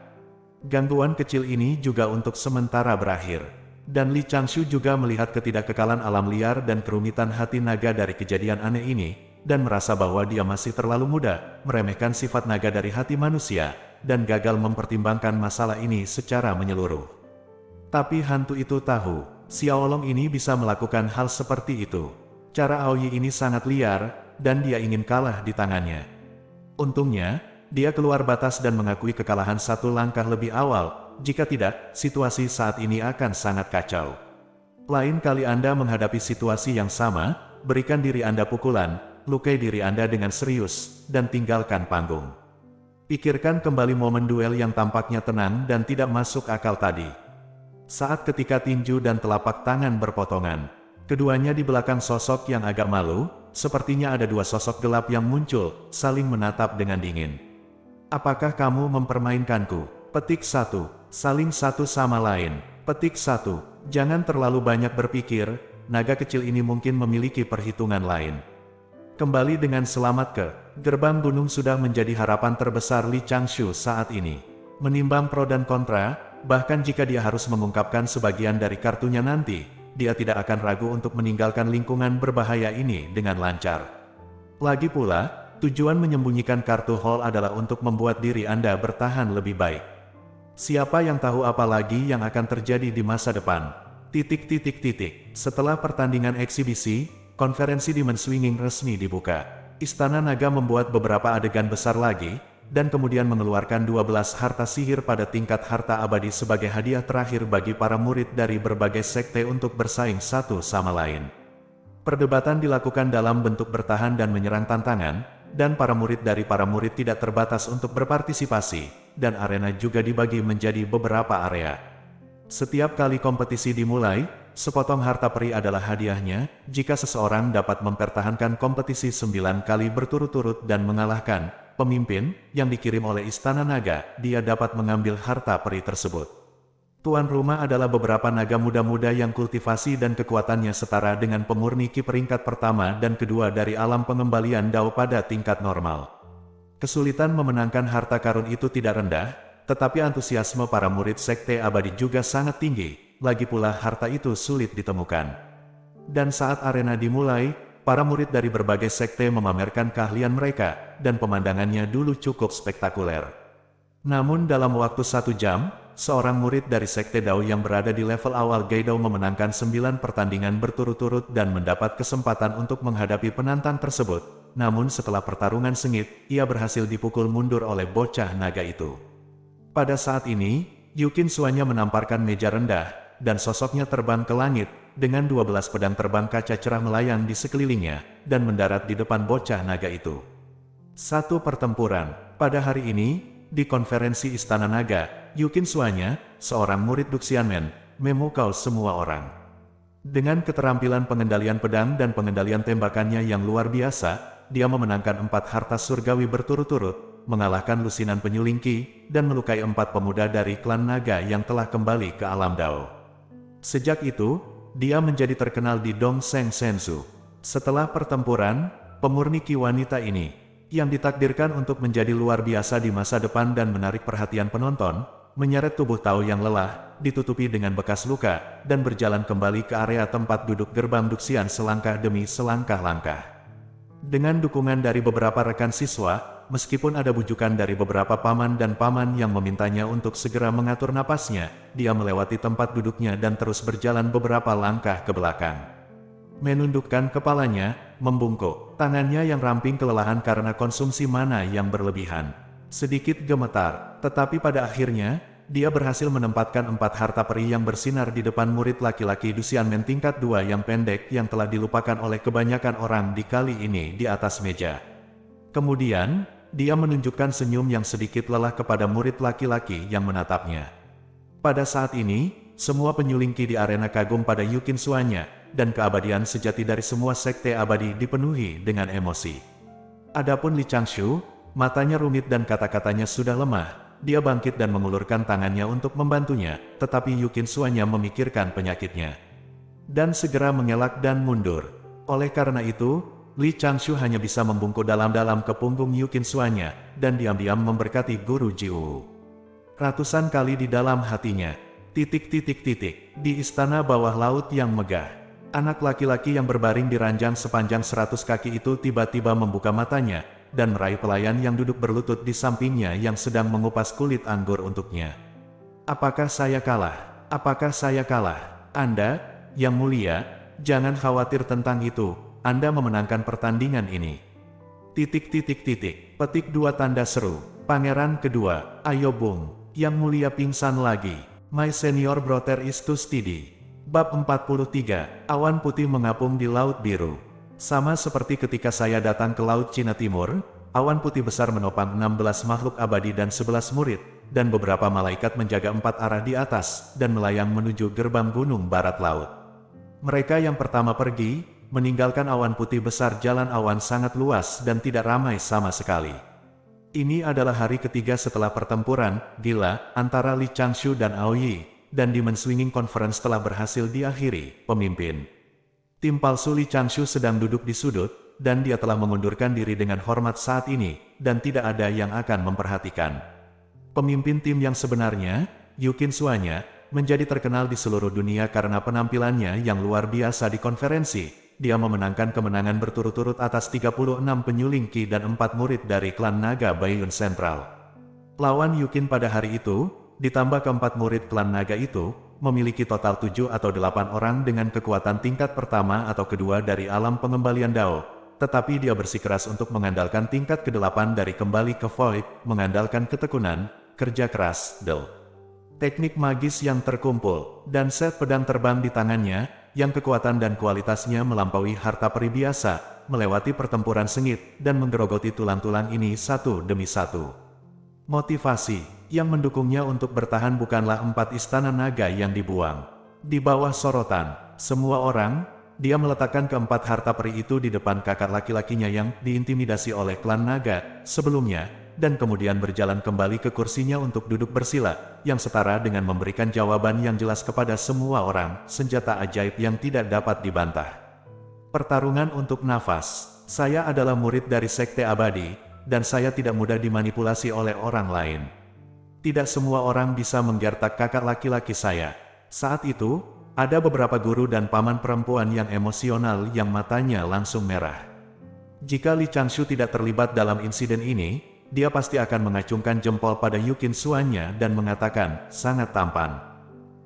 Gangguan kecil ini juga untuk sementara berakhir. Dan Li Changshu juga melihat ketidakkekalan alam liar dan kerumitan hati naga dari kejadian aneh ini, dan merasa bahwa dia masih terlalu muda, meremehkan sifat naga dari hati manusia, dan gagal mempertimbangkan masalah ini secara menyeluruh. Tapi hantu itu tahu, Xiaolong ini bisa melakukan hal seperti itu. Cara Aoyi ini sangat liar, dan dia ingin kalah di tangannya. Untungnya, dia keluar batas dan mengakui kekalahan satu langkah lebih awal, jika tidak, situasi saat ini akan sangat kacau. Lain kali Anda menghadapi situasi yang sama, berikan diri Anda pukulan, lukai diri Anda dengan serius, dan tinggalkan panggung. Pikirkan kembali momen duel yang tampaknya tenang dan tidak masuk akal tadi. Saat ketika tinju dan telapak tangan berpotongan, keduanya di belakang sosok yang agak malu, sepertinya ada 2 sosok gelap yang muncul, saling menatap dengan dingin. Apakah kamu mempermainkanku? Petik 1, saling satu sama lain. Petik 1, jangan terlalu banyak berpikir, naga kecil ini mungkin memiliki perhitungan lain. Kembali dengan selamat ke gerbang gunung sudah menjadi harapan terbesar Li Changshu saat ini. Menimbang pro dan kontra, bahkan jika dia harus mengungkapkan sebagian dari kartunya nanti, dia tidak akan ragu untuk meninggalkan lingkungan berbahaya ini dengan lancar. Lagi pula, tujuan menyembunyikan kartu Hall adalah untuk membuat diri Anda bertahan lebih baik. Siapa yang tahu apa lagi yang akan terjadi di masa depan? Setelah pertandingan eksibisi, konferensi Demon Swinging resmi dibuka. Istana Naga membuat beberapa adegan besar lagi, dan kemudian mengeluarkan 12 harta sihir pada tingkat harta abadi sebagai hadiah terakhir bagi para murid dari berbagai sekte untuk bersaing satu sama lain. Perdebatan dilakukan dalam bentuk bertahan dan menyerang tantangan, dan para murid dari para murid tidak terbatas untuk berpartisipasi, dan arena juga dibagi menjadi beberapa area. Setiap kali kompetisi dimulai, sepotong harta peri adalah hadiahnya, jika seseorang dapat mempertahankan kompetisi 9 kali berturut-turut dan mengalahkan pemimpin yang dikirim oleh Istana Naga, dia dapat mengambil harta peri tersebut. Tuan rumah adalah beberapa naga muda-muda yang kultivasi dan kekuatannya setara dengan pemurni Ki peringkat pertama dan kedua dari alam pengembalian Dao pada tingkat normal. Kesulitan memenangkan harta karun itu tidak rendah, tetapi antusiasme para murid Sekte Abadi juga sangat tinggi, lagi pula harta itu sulit ditemukan. Dan saat arena dimulai, para murid dari berbagai sekte memamerkan keahlian mereka, dan pemandangannya dulu cukup spektakuler. Namun dalam waktu 1 jam, seorang murid dari Sekte Dao yang berada di level awal Gaidao memenangkan 9 pertandingan berturut-turut dan mendapat kesempatan untuk menghadapi penantang tersebut. Namun setelah pertarungan sengit, ia berhasil dipukul mundur oleh bocah naga itu. Pada saat ini, Yukin Suanya menamparkan meja rendah, dan sosoknya terbang ke langit, dengan 12 pedang terbang kaca cerah melayang di sekelilingnya, dan mendarat di depan bocah naga itu. Satu pertempuran. Pada hari ini, di konferensi Istana Naga, Yukin Suanya, seorang murid Duxianmen, memukau semua orang. Dengan keterampilan pengendalian pedang dan pengendalian tembakannya yang luar biasa, dia memenangkan 4 harta surgawi berturut-turut, mengalahkan lusinan penyuling Qi, dan melukai 4 pemuda dari klan naga yang telah kembali ke alam Dao. Sejak itu, dia menjadi terkenal di Dongsheng Senzu. Setelah pertempuran, pemurni Qi wanita ini, yang ditakdirkan untuk menjadi luar biasa di masa depan dan menarik perhatian penonton, menyeret tubuh Tao yang lelah, ditutupi dengan bekas luka, dan berjalan kembali ke area tempat duduk gerbang Duxian selangkah demi selangkah langkah. Dengan dukungan dari beberapa rekan siswa, meskipun ada bujukan dari beberapa paman dan paman yang memintanya untuk segera mengatur napasnya, dia melewati tempat duduknya dan terus berjalan beberapa langkah ke belakang. Menundukkan kepalanya, membungkuk, tangannya yang ramping kelelahan karena konsumsi mana yang berlebihan. Sedikit gemetar, tetapi pada akhirnya, dia berhasil menempatkan 4 harta peri yang bersinar di depan murid laki-laki Duxianmen tingkat 2 yang pendek yang telah dilupakan oleh kebanyakan orang di kali ini di atas meja. Kemudian, dia menunjukkan senyum yang sedikit lelah kepada murid laki-laki yang menatapnya. Pada saat ini, semua penyuling Qi di arena kagum pada Yukin Suanya, dan keabadian sejati dari semua sekte abadi dipenuhi dengan emosi. Adapun Li Changshu, matanya rumit dan kata-katanya sudah lemah, dia bangkit dan mengulurkan tangannya untuk membantunya, tetapi Yukin Suanya memikirkan penyakitnya. Dan segera mengelak dan mundur. Oleh karena itu, Li Changshu hanya bisa membungkuk dalam-dalam ke punggung Yukin Suanya, dan diam-diam memberkati Guru Jiu. Ratusan kali di dalam hatinya, di istana bawah laut yang megah. Anak laki-laki yang berbaring di ranjang sepanjang 100 kaki itu tiba-tiba membuka matanya, dan meraih pelayan yang duduk berlutut di sampingnya yang sedang mengupas kulit anggur untuknya. Apakah saya kalah? Apakah saya kalah? Anda, Yang Mulia, jangan khawatir tentang itu, Anda memenangkan pertandingan ini. Petik 2 tanda seru. Pangeran kedua, ayo Bung, Yang Mulia pingsan lagi. My senior brother is too steady. Bab 43, awan putih mengapung di Laut Biru. Sama seperti ketika saya datang ke Laut Cina Timur, awan putih besar menopang 16 makhluk abadi dan 11 murid, dan beberapa malaikat menjaga 4 arah di atas, dan melayang menuju gerbang gunung barat laut. Mereka yang pertama pergi, meninggalkan awan putih besar. Jalan awan sangat luas dan tidak ramai sama sekali. Ini adalah hari ketiga setelah pertempuran gila antara Li Changshu dan Aoyi, dan Demon Swinging Conference telah berhasil diakhiri. Pemimpin tim palsu Li Changshu sedang duduk di sudut, dan dia telah mengundurkan diri dengan hormat saat ini, dan tidak ada yang akan memperhatikan. Pemimpin tim yang sebenarnya, Yukin Suanya, menjadi terkenal di seluruh dunia karena penampilannya yang luar biasa di konferensi. Dia memenangkan kemenangan berturut-turut atas 36 penyuling Qi dan 4 murid dari klan Naga Baiyun Sentral. Lawan Yukin pada hari itu, ditambah keempat murid klan naga itu, memiliki total 7 atau 8 orang dengan kekuatan tingkat pertama atau kedua dari alam pengembalian Dao. Tetapi dia bersikeras untuk mengandalkan tingkat ke-8 dari kembali ke Void, mengandalkan ketekunan, kerja keras, teknik magis yang terkumpul, dan set pedang terbang di tangannya, yang kekuatan dan kualitasnya melampaui harta peri biasa, melewati pertempuran sengit, dan menggerogoti tulang-tulang ini satu demi satu. Motivasi yang mendukungnya untuk bertahan bukanlah 4 istana naga yang dibuang. Di bawah sorotan semua orang, dia meletakkan keempat harta peri itu di depan kakak laki-lakinya yang diintimidasi oleh klan naga sebelumnya, dan kemudian berjalan kembali ke kursinya untuk duduk bersila, yang setara dengan memberikan jawaban yang jelas kepada semua orang, senjata ajaib yang tidak dapat dibantah. Pertarungan untuk nafas. Saya adalah murid dari Sekte Abadi, dan saya tidak mudah dimanipulasi oleh orang lain. Tidak semua orang bisa menggertak kakak laki-laki saya. Saat itu, ada beberapa guru dan paman perempuan yang emosional yang matanya langsung merah. Jika Li Changshu tidak terlibat dalam insiden ini, dia pasti akan mengacungkan jempol pada Yukin Suanya dan mengatakan, sangat tampan.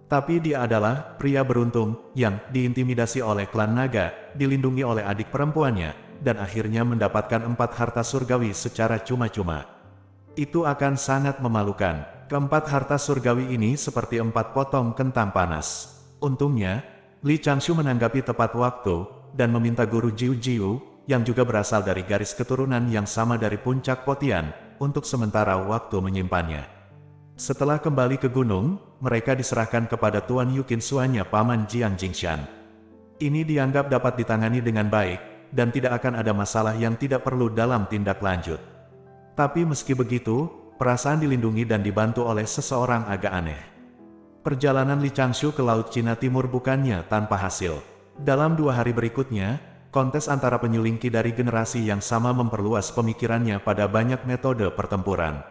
Tapi dia adalah pria beruntung yang diintimidasi oleh klan naga, dilindungi oleh adik perempuannya, dan akhirnya mendapatkan 4 harta surgawi secara cuma-cuma. Itu akan sangat memalukan. Keempat harta surgawi ini seperti 4 potong kentang panas. Untungnya, Li Changshu menanggapi tepat waktu, dan meminta guru Jiu Jiu, yang juga berasal dari garis keturunan yang sama dari puncak Potian, untuk sementara waktu menyimpannya. Setelah kembali ke gunung, mereka diserahkan kepada Tuan Yukin Suanya paman Jiang Jingshan. Ini dianggap dapat ditangani dengan baik, dan tidak akan ada masalah yang tidak perlu dalam tindak lanjut. Tapi meski begitu, perasaan dilindungi dan dibantu oleh seseorang agak aneh. Perjalanan Li Changshu ke Laut Cina Timur bukannya tanpa hasil. Dalam 2 hari berikutnya, kontes antara penyelingki dari generasi yang sama memperluas pemikirannya pada banyak metode pertempuran.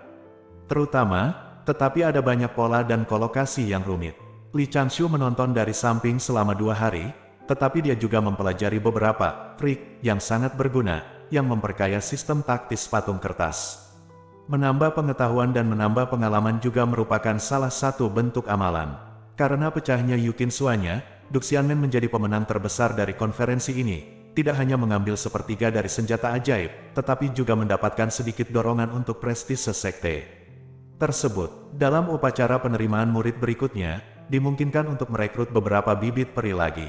Tetapi ada banyak pola dan kolokasi yang rumit. Li Changshu menonton dari samping selama 2 hari, tetapi dia juga mempelajari beberapa trik yang sangat berguna, yang memperkaya sistem taktis patung kertas. Menambah pengetahuan dan menambah pengalaman juga merupakan salah satu bentuk amalan. Karena pecahnya Yukin Suanya, Du Xianmen menjadi pemenang terbesar dari konferensi ini. Tidak hanya mengambil sepertiga dari senjata ajaib, tetapi juga mendapatkan sedikit dorongan untuk prestise sekte tersebut. Dalam upacara penerimaan murid berikutnya, dimungkinkan untuk merekrut beberapa bibit peri lagi.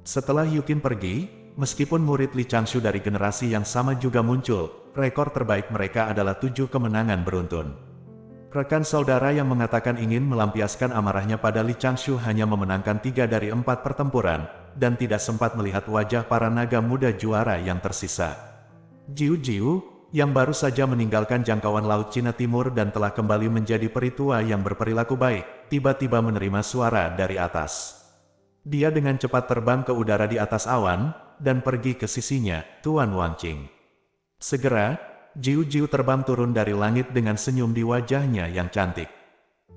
Setelah Yukin pergi, meskipun murid Li Changshu dari generasi yang sama juga muncul, rekor terbaik mereka adalah 7 kemenangan beruntun. Rekan saudara yang mengatakan ingin melampiaskan amarahnya pada Li Changshu hanya memenangkan 3 dari 4 pertempuran, dan tidak sempat melihat wajah para naga muda juara yang tersisa. Jiu Jiu, yang baru saja meninggalkan jangkauan Laut Cina Timur dan telah kembali menjadi peri tua yang berperilaku baik, tiba-tiba menerima suara dari atas. Dia dengan cepat terbang ke udara di atas awan, dan pergi ke sisinya, Tuan Wangqing. Segera, Jiu Jiu terbang turun dari langit dengan senyum di wajahnya yang cantik.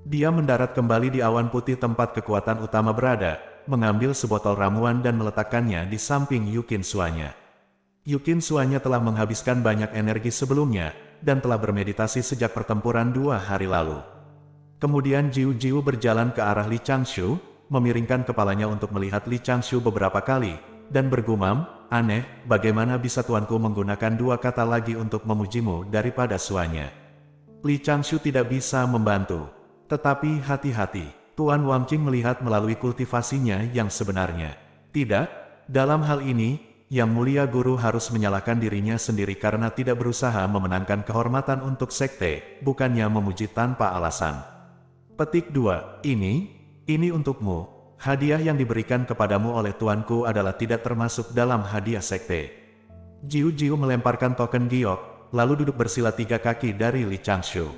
Dia mendarat kembali di awan putih tempat kekuatan utama berada, mengambil sebotol ramuan dan meletakkannya di samping Yukin Suanya. Yukin Suanya telah menghabiskan banyak energi sebelumnya, dan telah bermeditasi sejak pertempuran 2 hari lalu. Kemudian Jiu Jiu berjalan ke arah Li Changshu, memiringkan kepalanya untuk melihat Li Changshu beberapa kali, dan bergumam, aneh, bagaimana bisa tuanku menggunakan 2 kata lagi untuk memujimu daripada Suanya. Li Changshu tidak bisa membantu. Tetapi hati-hati, Tuan Wangqing melihat melalui kultivasinya yang sebenarnya. Tidak, dalam hal ini, Yang Mulia Guru harus menyalahkan dirinya sendiri karena tidak berusaha memenangkan kehormatan untuk sekte, bukannya memuji tanpa alasan. Petik 2. Ini untukmu. Hadiah yang diberikan kepadamu oleh tuanku adalah tidak termasuk dalam hadiah sekte. Jiu Jiu melemparkan token giok, lalu duduk bersila 3 kaki dari Li Changshu.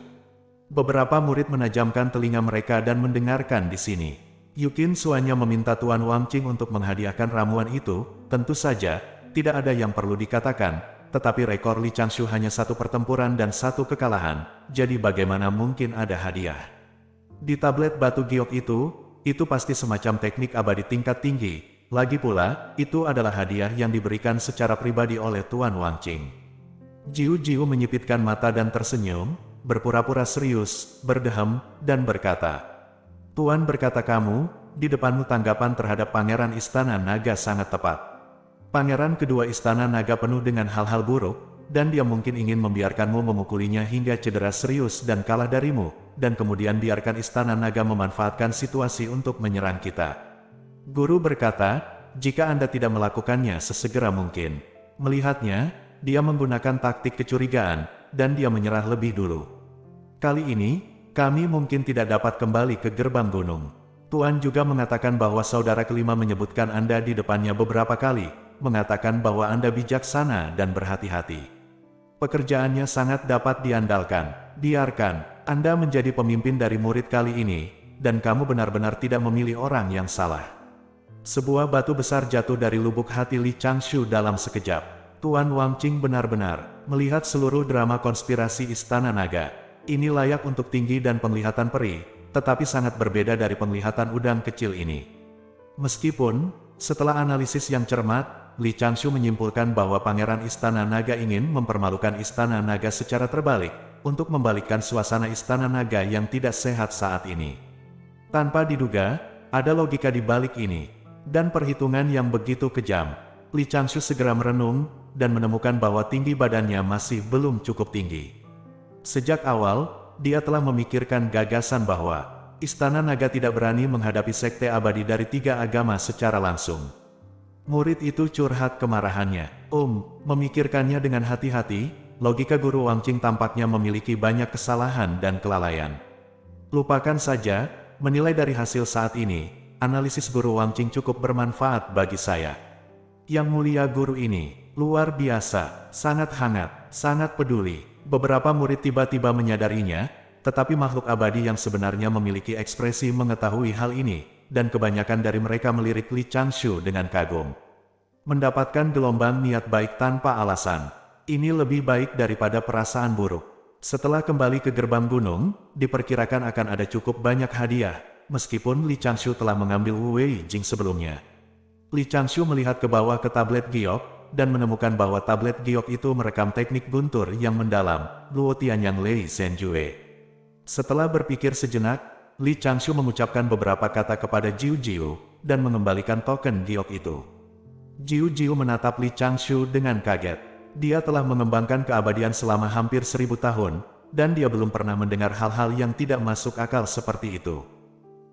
Beberapa murid menajamkan telinga mereka dan mendengarkan di sini. Yukin Suanya meminta Tuan Wangqing untuk menghadiahkan ramuan itu, tentu saja, tidak ada yang perlu dikatakan, tetapi rekor Li Changshu hanya 1 pertempuran dan 1 kekalahan, jadi bagaimana mungkin ada hadiah? Di tablet batu giok itu pasti semacam teknik abadi tingkat tinggi. Lagi pula, itu adalah hadiah yang diberikan secara pribadi oleh Tuan Wangqing. Jiu Jiu menyipitkan mata dan tersenyum, berpura-pura serius, berdehem, dan berkata, Tuan berkata kamu, di depanmu tanggapan terhadap Pangeran Istana Naga sangat tepat. Pangeran kedua Istana Naga penuh dengan hal-hal buruk, dan dia mungkin ingin membiarkanmu memukulinya hingga cedera serius dan kalah darimu, dan kemudian biarkan Istana Naga memanfaatkan situasi untuk menyerang kita. Guru berkata, jika Anda tidak melakukannya sesegera mungkin. Melihatnya, dia menggunakan taktik kecurigaan, dan dia menyerah lebih dulu. Kali ini, kami mungkin tidak dapat kembali ke gerbang gunung. Tuan juga mengatakan bahwa saudara kelima menyebutkan Anda di depannya beberapa kali, mengatakan bahwa Anda bijaksana dan berhati-hati. Pekerjaannya sangat dapat diandalkan. Biarkan Anda menjadi pemimpin dari murid kali ini, dan kamu benar-benar tidak memilih orang yang salah. Sebuah batu besar jatuh dari lubuk hati Li Changshu dalam sekejap. Tuan Wang Qing benar-benar melihat seluruh drama konspirasi Istana Naga. Ini layak untuk tinggi dan penglihatan peri, tetapi sangat berbeda dari penglihatan udang kecil ini. Meskipun, setelah analisis yang cermat, Li Changshu menyimpulkan bahwa Pangeran Istana Naga ingin mempermalukan Istana Naga secara terbalik, untuk membalikkan suasana Istana Naga yang tidak sehat saat ini. Tanpa diduga, ada logika di balik ini. Dan perhitungan yang begitu kejam. Li Changshu segera merenung, dan menemukan bahwa tinggi badannya masih belum cukup tinggi. Sejak awal, dia telah memikirkan gagasan bahwa Istana Naga tidak berani menghadapi sekte abadi dari 3 agama secara langsung. Murid itu curhat kemarahannya. Memikirkannya dengan hati-hati, logika Guru Wang Qing tampaknya memiliki banyak kesalahan dan kelalaian. Lupakan saja, menilai dari hasil saat ini, analisis Guru Wang Qing cukup bermanfaat bagi saya. Yang mulia guru ini, luar biasa, sangat hangat, sangat peduli. Beberapa murid tiba-tiba menyadarinya, tetapi makhluk abadi yang sebenarnya memiliki ekspresi mengetahui hal ini, dan kebanyakan dari mereka melirik Li Changshu dengan kagum. Mendapatkan gelombang niat baik tanpa alasan. Ini lebih baik daripada perasaan buruk. Setelah kembali ke gerbang gunung, diperkirakan akan ada cukup banyak hadiah. Meskipun Li Changshu telah mengambil Wu Wei Jing sebelumnya. Li Changshu melihat ke bawah ke tablet giok, dan menemukan bahwa tablet giok itu merekam teknik guntur yang mendalam, Luo Tianyang Lei Zhenjue. Setelah berpikir sejenak, Li Changshu mengucapkan beberapa kata kepada Jiu Jiu, dan mengembalikan token giok itu. Jiu Jiu menatap Li Changshu dengan kaget. Dia telah mengembangkan keabadian selama hampir 1000 tahun, dan dia belum pernah mendengar hal-hal yang tidak masuk akal seperti itu.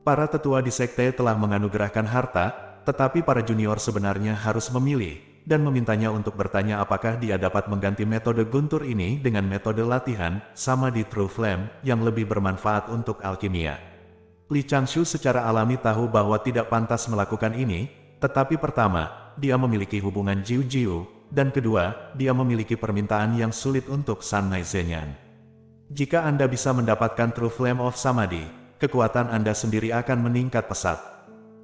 Para tetua di sekte telah menganugerahkan harta, tetapi para junior sebenarnya harus memilih, dan memintanya untuk bertanya apakah dia dapat mengganti metode guntur ini dengan metode latihan, sama di True Flame, yang lebih bermanfaat untuk alkimia. Li Changshu secara alami tahu bahwa tidak pantas melakukan ini, tetapi pertama, dia memiliki hubungan Jiu Jiu, dan kedua, dia memiliki permintaan yang sulit untuk Sanmai Zenyan. Jika Anda bisa mendapatkan True Flame of Samadhi, kekuatan Anda sendiri akan meningkat pesat.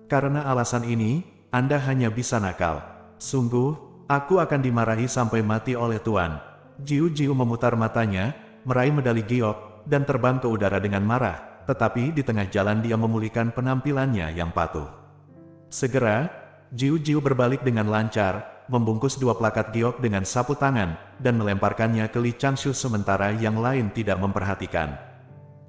Karena alasan ini, Anda hanya bisa nakal. Sungguh, aku akan dimarahi sampai mati oleh Tuan. Jiu Jiu memutar matanya, meraih medali giok, dan terbang ke udara dengan marah, tetapi di tengah jalan dia memulihkan penampilannya yang patuh. Segera, Jiu Jiu berbalik dengan lancar, membungkus 2 plakat giok dengan sapu tangan, dan melemparkannya ke Li Changshu sementara yang lain tidak memperhatikan.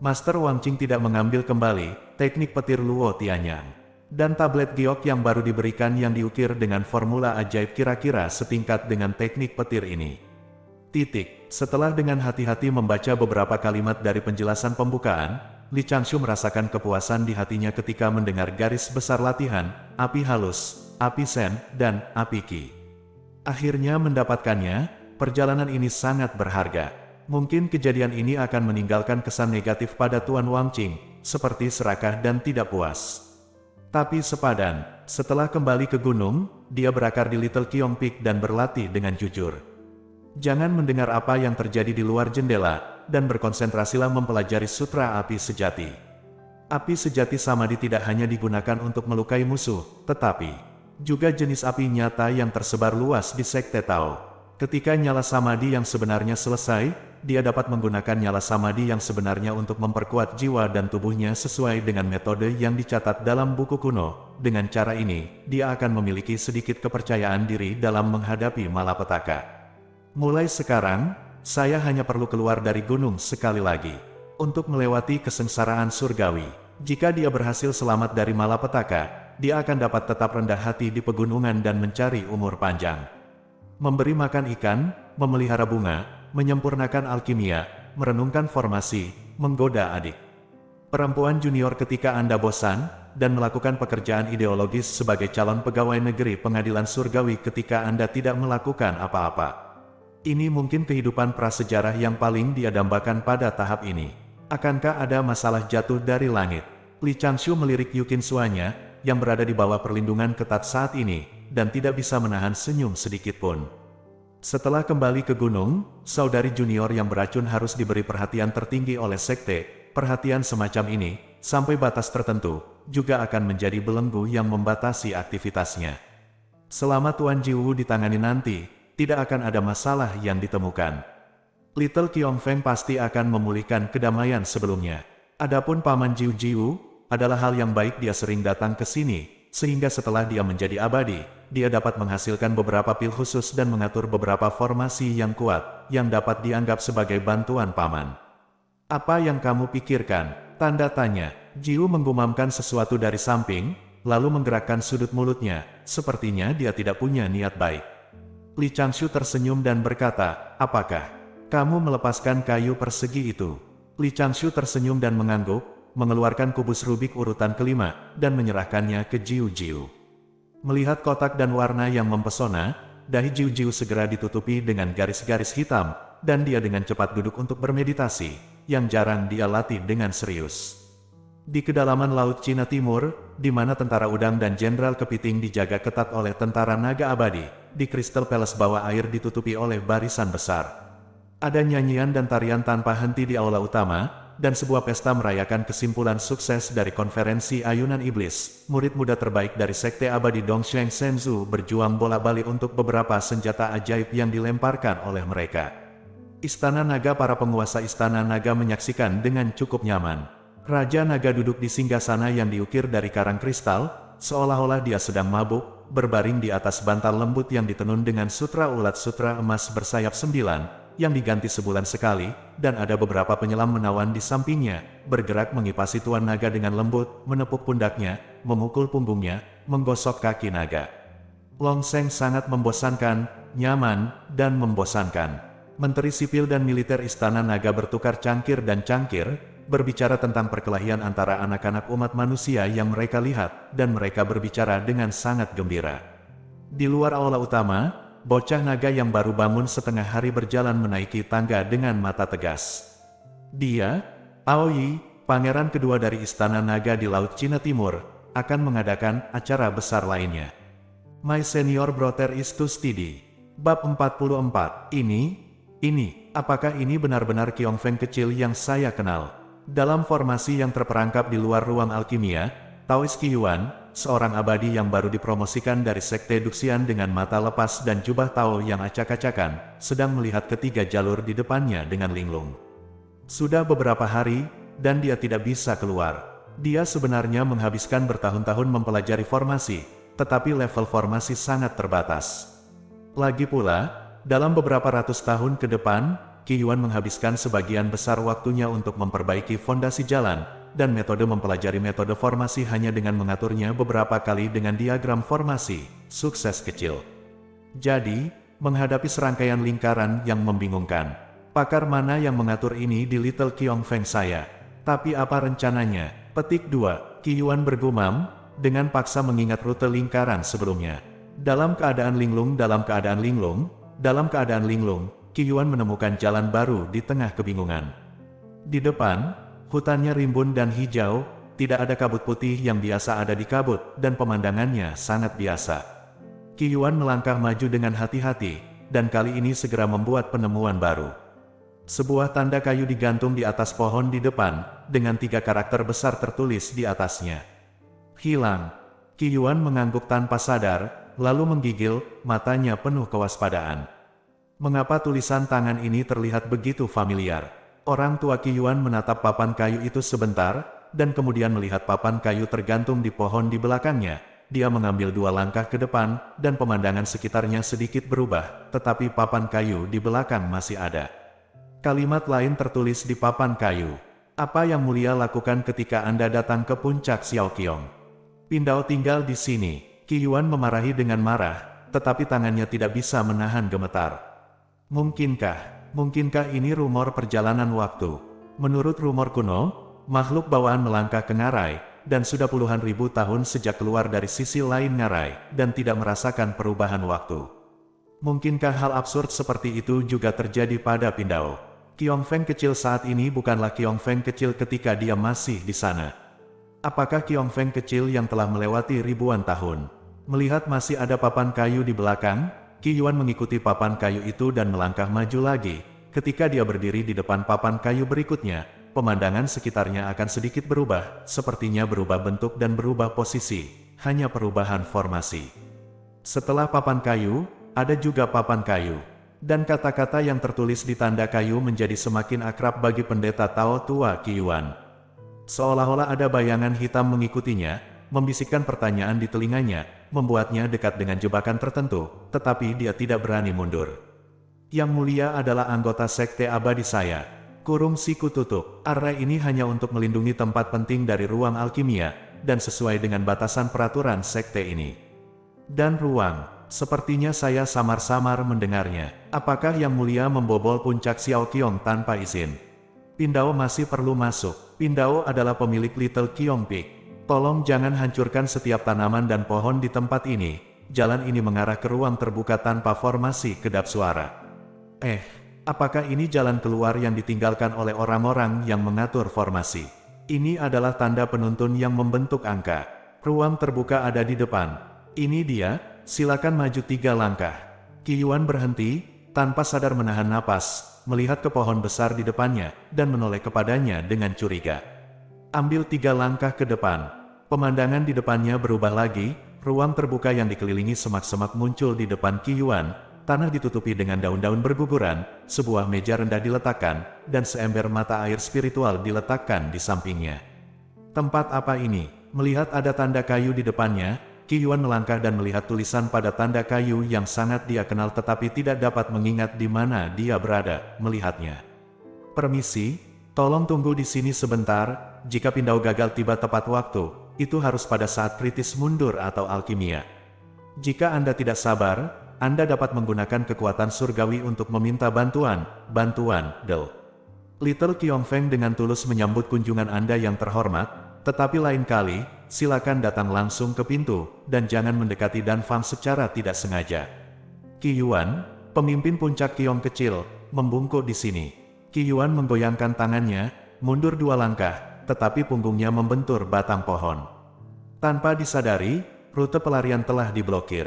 Master Wang Qing tidak mengambil kembali teknik petir Luo Tianyang. Dan tablet giok yang baru diberikan yang diukir dengan formula ajaib kira-kira setingkat dengan teknik petir ini. Setelah dengan hati-hati membaca beberapa kalimat dari penjelasan pembukaan, Li Changshu merasakan kepuasan di hatinya ketika mendengar garis besar latihan, api halus, api sen, dan api ki. Akhirnya mendapatkannya, perjalanan ini sangat berharga. Mungkin kejadian ini akan meninggalkan kesan negatif pada Tuan Wang Qing, seperti serakah dan tidak puas. Tapi sepadan, setelah kembali ke gunung, dia berakar di Little Kiong Peak dan berlatih dengan jujur. Jangan mendengar apa yang terjadi di luar jendela, dan berkonsentrasilah mempelajari sutra api sejati. Api sejati samadhi tidak hanya digunakan untuk melukai musuh, tetapi juga jenis api nyata yang tersebar luas di Sekte Tao. Ketika nyala samadhi yang sebenarnya selesai, dia dapat menggunakan nyala samadhi yang sebenarnya untuk memperkuat jiwa dan tubuhnya sesuai dengan metode yang dicatat dalam buku kuno. Dengan cara ini, dia akan memiliki sedikit kepercayaan diri dalam menghadapi malapetaka. Mulai sekarang, saya hanya perlu keluar dari gunung sekali lagi untuk melewati kesengsaraan surgawi. Jika dia berhasil selamat dari malapetaka, dia akan dapat tetap rendah hati di pegunungan dan mencari umur panjang. Memberi makan ikan, memelihara bunga, menyempurnakan alkimia, merenungkan formasi, menggoda adik perempuan junior ketika Anda bosan, dan melakukan pekerjaan ideologis sebagai calon pegawai negeri pengadilan surgawi ketika Anda tidak melakukan apa-apa. Ini mungkin kehidupan prasejarah yang paling diadambakan pada tahap ini. Akankah ada masalah jatuh dari langit? Li Changshu melirik Yukin Suanya, yang berada di bawah perlindungan ketat saat ini, dan tidak bisa menahan senyum sedikitpun. Setelah kembali ke gunung, saudari junior yang beracun harus diberi perhatian tertinggi oleh sekte. Perhatian semacam ini, sampai batas tertentu, juga akan menjadi belenggu yang membatasi aktivitasnya. Selama Tuan Jiwu ditangani nanti, tidak akan ada masalah yang ditemukan. Little Qiong Feng pasti akan memulihkan kedamaian sebelumnya. Adapun Paman Jiwu adalah hal yang baik, dia sering datang ke sini, sehingga setelah dia menjadi abadi, dia dapat menghasilkan beberapa pil khusus dan mengatur beberapa formasi yang kuat, yang dapat dianggap sebagai bantuan Paman. Apa yang kamu pikirkan? Tanda tanya. Jiwu menggumamkan sesuatu dari samping, lalu menggerakkan sudut mulutnya, sepertinya dia tidak punya niat baik. Li Changshu tersenyum dan berkata, apakah kamu melepaskan kayu persegi itu? Li Changshu tersenyum dan mengangguk, mengeluarkan kubus Rubik urutan kelima, dan menyerahkannya ke Jiwu. Melihat kotak dan warna yang mempesona, dahi Jiwu segera ditutupi dengan garis-garis hitam, dan dia dengan cepat duduk untuk bermeditasi, yang jarang dia latih dengan serius. Di kedalaman Laut Cina Timur, di mana tentara udang dan Jenderal Kepiting dijaga ketat oleh tentara naga abadi, di Crystal Palace bawah air ditutupi oleh barisan besar. Ada nyanyian dan tarian tanpa henti di aula utama, dan sebuah pesta merayakan kesimpulan sukses dari konferensi Ayunan Iblis. Murid muda terbaik dari Sekte Abadi Dongsheng Shenzhou berjuang bola-balik untuk beberapa senjata ajaib yang dilemparkan oleh mereka. Istana Naga. Para penguasa Istana Naga menyaksikan dengan cukup nyaman. Raja Naga duduk di singgasana yang diukir dari karang kristal, seolah-olah dia sedang mabuk, berbaring di atas bantal lembut yang ditenun dengan sutra ulat sutra emas bersayap 9, yang diganti sebulan sekali, dan ada beberapa penyelam menawan di sampingnya, bergerak mengipasi Tuan Naga dengan lembut, menepuk pundaknya, memukul punggungnya, menggosok kaki naga. Longseng sangat membosankan, nyaman, dan membosankan. Menteri Sipil dan Militer Istana Naga bertukar cangkir dan cangkir, berbicara tentang perkelahian antara anak-anak umat manusia yang mereka lihat, dan mereka berbicara dengan sangat gembira. Di luar aula utama, bocah naga yang baru bangun setengah hari berjalan menaiki tangga dengan mata tegas. Dia, Aoyi, pangeran kedua dari Istana Naga di Laut Cina Timur, akan mengadakan acara besar lainnya. My senior brother is too steady. Bab 44. Apakah ini benar-benar Qiong Feng kecil yang saya kenal? Dalam formasi yang terperangkap di luar ruang alkimia, Taois Qiyuan, seorang abadi yang baru dipromosikan dari Sekte Duxian dengan mata lepas dan jubah Tao yang acak-acakan, sedang melihat ketiga jalur di depannya dengan linglung. Sudah beberapa hari, dan dia tidak bisa keluar. Dia sebenarnya menghabiskan bertahun-tahun mempelajari formasi, tetapi level formasi sangat terbatas. Lagi pula, dalam beberapa ratus tahun ke depan, Qiyuan menghabiskan sebagian besar waktunya untuk memperbaiki fondasi jalan, dan metode mempelajari metode formasi hanya dengan mengaturnya beberapa kali dengan diagram formasi, sukses kecil. Jadi, menghadapi serangkaian lingkaran yang membingungkan. Pakar mana yang mengatur ini di Little Qiong Feng saya? Tapi apa rencananya? Petik 2. Qiyuan bergumam, dengan paksa mengingat rute lingkaran sebelumnya. Dalam keadaan linglung, Qiyuan menemukan jalan baru di tengah kebingungan. Di depan, hutannya rimbun dan hijau, tidak ada kabut putih yang biasa ada di kabut, dan pemandangannya sangat biasa. Qiyuan melangkah maju dengan hati-hati, dan kali ini segera membuat penemuan baru. Sebuah tanda kayu digantung di atas pohon di depan, dengan 3 karakter besar tertulis di atasnya. Hilang. Qiyuan mengangguk tanpa sadar, lalu menggigil, matanya penuh kewaspadaan. Mengapa tulisan tangan ini terlihat begitu familiar? Orang tua Qiyuan menatap papan kayu itu sebentar, dan kemudian melihat papan kayu tergantung di pohon di belakangnya. Dia mengambil 2 langkah ke depan, dan pemandangan sekitarnya sedikit berubah, tetapi papan kayu di belakang masih ada. Kalimat lain tertulis di papan kayu. Apa yang mulia lakukan ketika Anda datang ke puncak Xiaoqiong? Pindao tinggal di sini. Qiyuan memarahi dengan marah, tetapi tangannya tidak bisa menahan gemetar. Mungkinkah ini rumor perjalanan waktu? Menurut rumor kuno, makhluk bawaan melangkah ke ngarai, dan sudah puluhan ribu tahun sejak keluar dari sisi lain ngarai, dan tidak merasakan perubahan waktu. Mungkinkah hal absurd seperti itu juga terjadi pada Pindao? Qiong Feng kecil saat ini bukanlah Qiong Feng kecil ketika dia masih di sana. Apakah Qiong Feng kecil yang telah melewati ribuan tahun? Melihat masih ada papan kayu di belakang, Qi Yuan mengikuti papan kayu itu dan melangkah maju lagi. Ketika dia berdiri di depan papan kayu berikutnya, pemandangan sekitarnya akan sedikit berubah, sepertinya berubah bentuk dan berubah posisi, hanya perubahan formasi. Setelah papan kayu, ada juga papan kayu. Dan kata-kata yang tertulis di tanda kayu menjadi semakin akrab bagi pendeta Tao tua Qi Yuan. Seolah-olah ada bayangan hitam mengikutinya, membisikkan pertanyaan di telinganya, membuatnya dekat dengan jebakan tertentu, tetapi dia tidak berani mundur. Yang mulia adalah anggota sekte abadi saya. Kurung siku tutup. Area ini hanya untuk melindungi tempat penting dari ruang alkimia, dan sesuai dengan batasan peraturan sekte ini. Dan ruang, sepertinya saya samar-samar mendengarnya. Apakah yang mulia membobol puncak Xiao Qiong tanpa izin? Pindao masih perlu masuk. Pindao adalah pemilik Little Qiong Peak. Tolong jangan hancurkan setiap tanaman dan pohon di tempat ini. Jalan ini mengarah ke ruang terbuka tanpa formasi kedap suara. Apakah ini jalan keluar yang ditinggalkan oleh orang-orang yang mengatur formasi? Ini adalah tanda penuntun yang membentuk angka. Ruang terbuka ada di depan. Ini dia, silakan maju 3 langkah. Qi Yuan berhenti, tanpa sadar menahan napas, melihat ke pohon besar di depannya, dan menoleh kepadanya dengan curiga. Ambil 3 langkah ke depan. Pemandangan di depannya berubah lagi, ruang terbuka yang dikelilingi semak-semak muncul di depan Qi Yuan, tanah ditutupi dengan daun-daun berguguran, sebuah meja rendah diletakkan, dan seember mata air spiritual diletakkan di sampingnya. Tempat apa ini? Melihat ada tanda kayu di depannya, Qi Yuan melangkah dan melihat tulisan pada tanda kayu yang sangat dia kenal tetapi tidak dapat mengingat di mana dia berada, melihatnya. Permisi, tolong tunggu di sini sebentar, jika Pindao gagal tiba tepat waktu, itu harus pada saat kritis mundur atau alkimia. Jika Anda tidak sabar, Anda dapat menggunakan kekuatan surgawi untuk meminta bantuan, Del. Little Qiong Feng dengan tulus menyambut kunjungan Anda yang terhormat, tetapi lain kali, silakan datang langsung ke pintu, dan jangan mendekati Dan Fang secara tidak sengaja. Qi Yuan, pemimpin puncak Qiong kecil, membungkuk di sini. Qi Yuan menggoyangkan tangannya, mundur 2 langkah, tetapi punggungnya membentur batang pohon. Tanpa disadari, rute pelarian telah diblokir.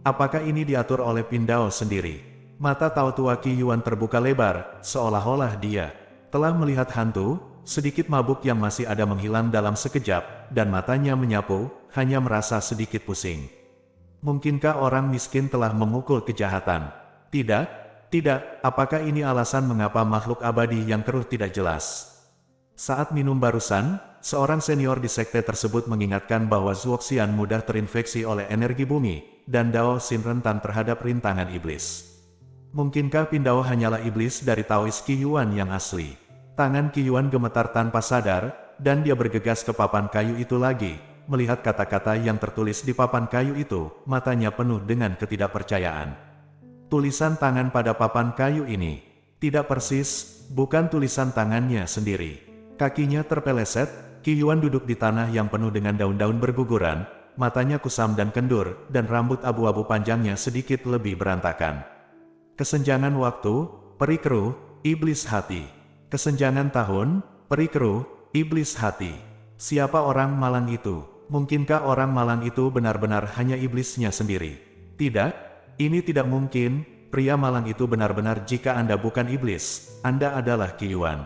Apakah ini diatur oleh Pindao sendiri? Mata Tao tua Qi Yuan terbuka lebar, seolah-olah dia telah melihat hantu, sedikit mabuk yang masih ada menghilang dalam sekejap, dan matanya menyapu, hanya merasa sedikit pusing. Mungkinkah orang miskin telah memukul kejahatan? Tidak, apakah ini alasan mengapa makhluk abadi yang keruh tidak jelas? Saat minum barusan, seorang senior di sekte tersebut mengingatkan bahwa Zuoxian mudah terinfeksi oleh energi bumi, dan Dao Xin rentan terhadap rintangan iblis. Mungkinkah Pindao hanyalah iblis dari Taois Qi Yuan yang asli? Tangan Qi Yuan gemetar tanpa sadar, dan dia bergegas ke papan kayu itu lagi. Melihat kata-kata yang tertulis di papan kayu itu, matanya penuh dengan ketidakpercayaan. Tulisan tangan pada papan kayu ini tidak persis, bukan tulisan tangannya sendiri. Kakinya terpeleset, Qi Yuan duduk di tanah yang penuh dengan daun-daun berguguran, matanya kusam dan kendur, dan rambut abu-abu panjangnya sedikit lebih berantakan. Kesenjangan waktu, peri keruh, iblis hati. Kesenjangan tahun, peri keruh, iblis hati. Siapa orang malang itu? Mungkinkah orang malang itu benar-benar hanya iblisnya sendiri? Tidak, ini tidak mungkin. Pria malang itu benar-benar jika Anda bukan iblis, Anda adalah Qi Yuan.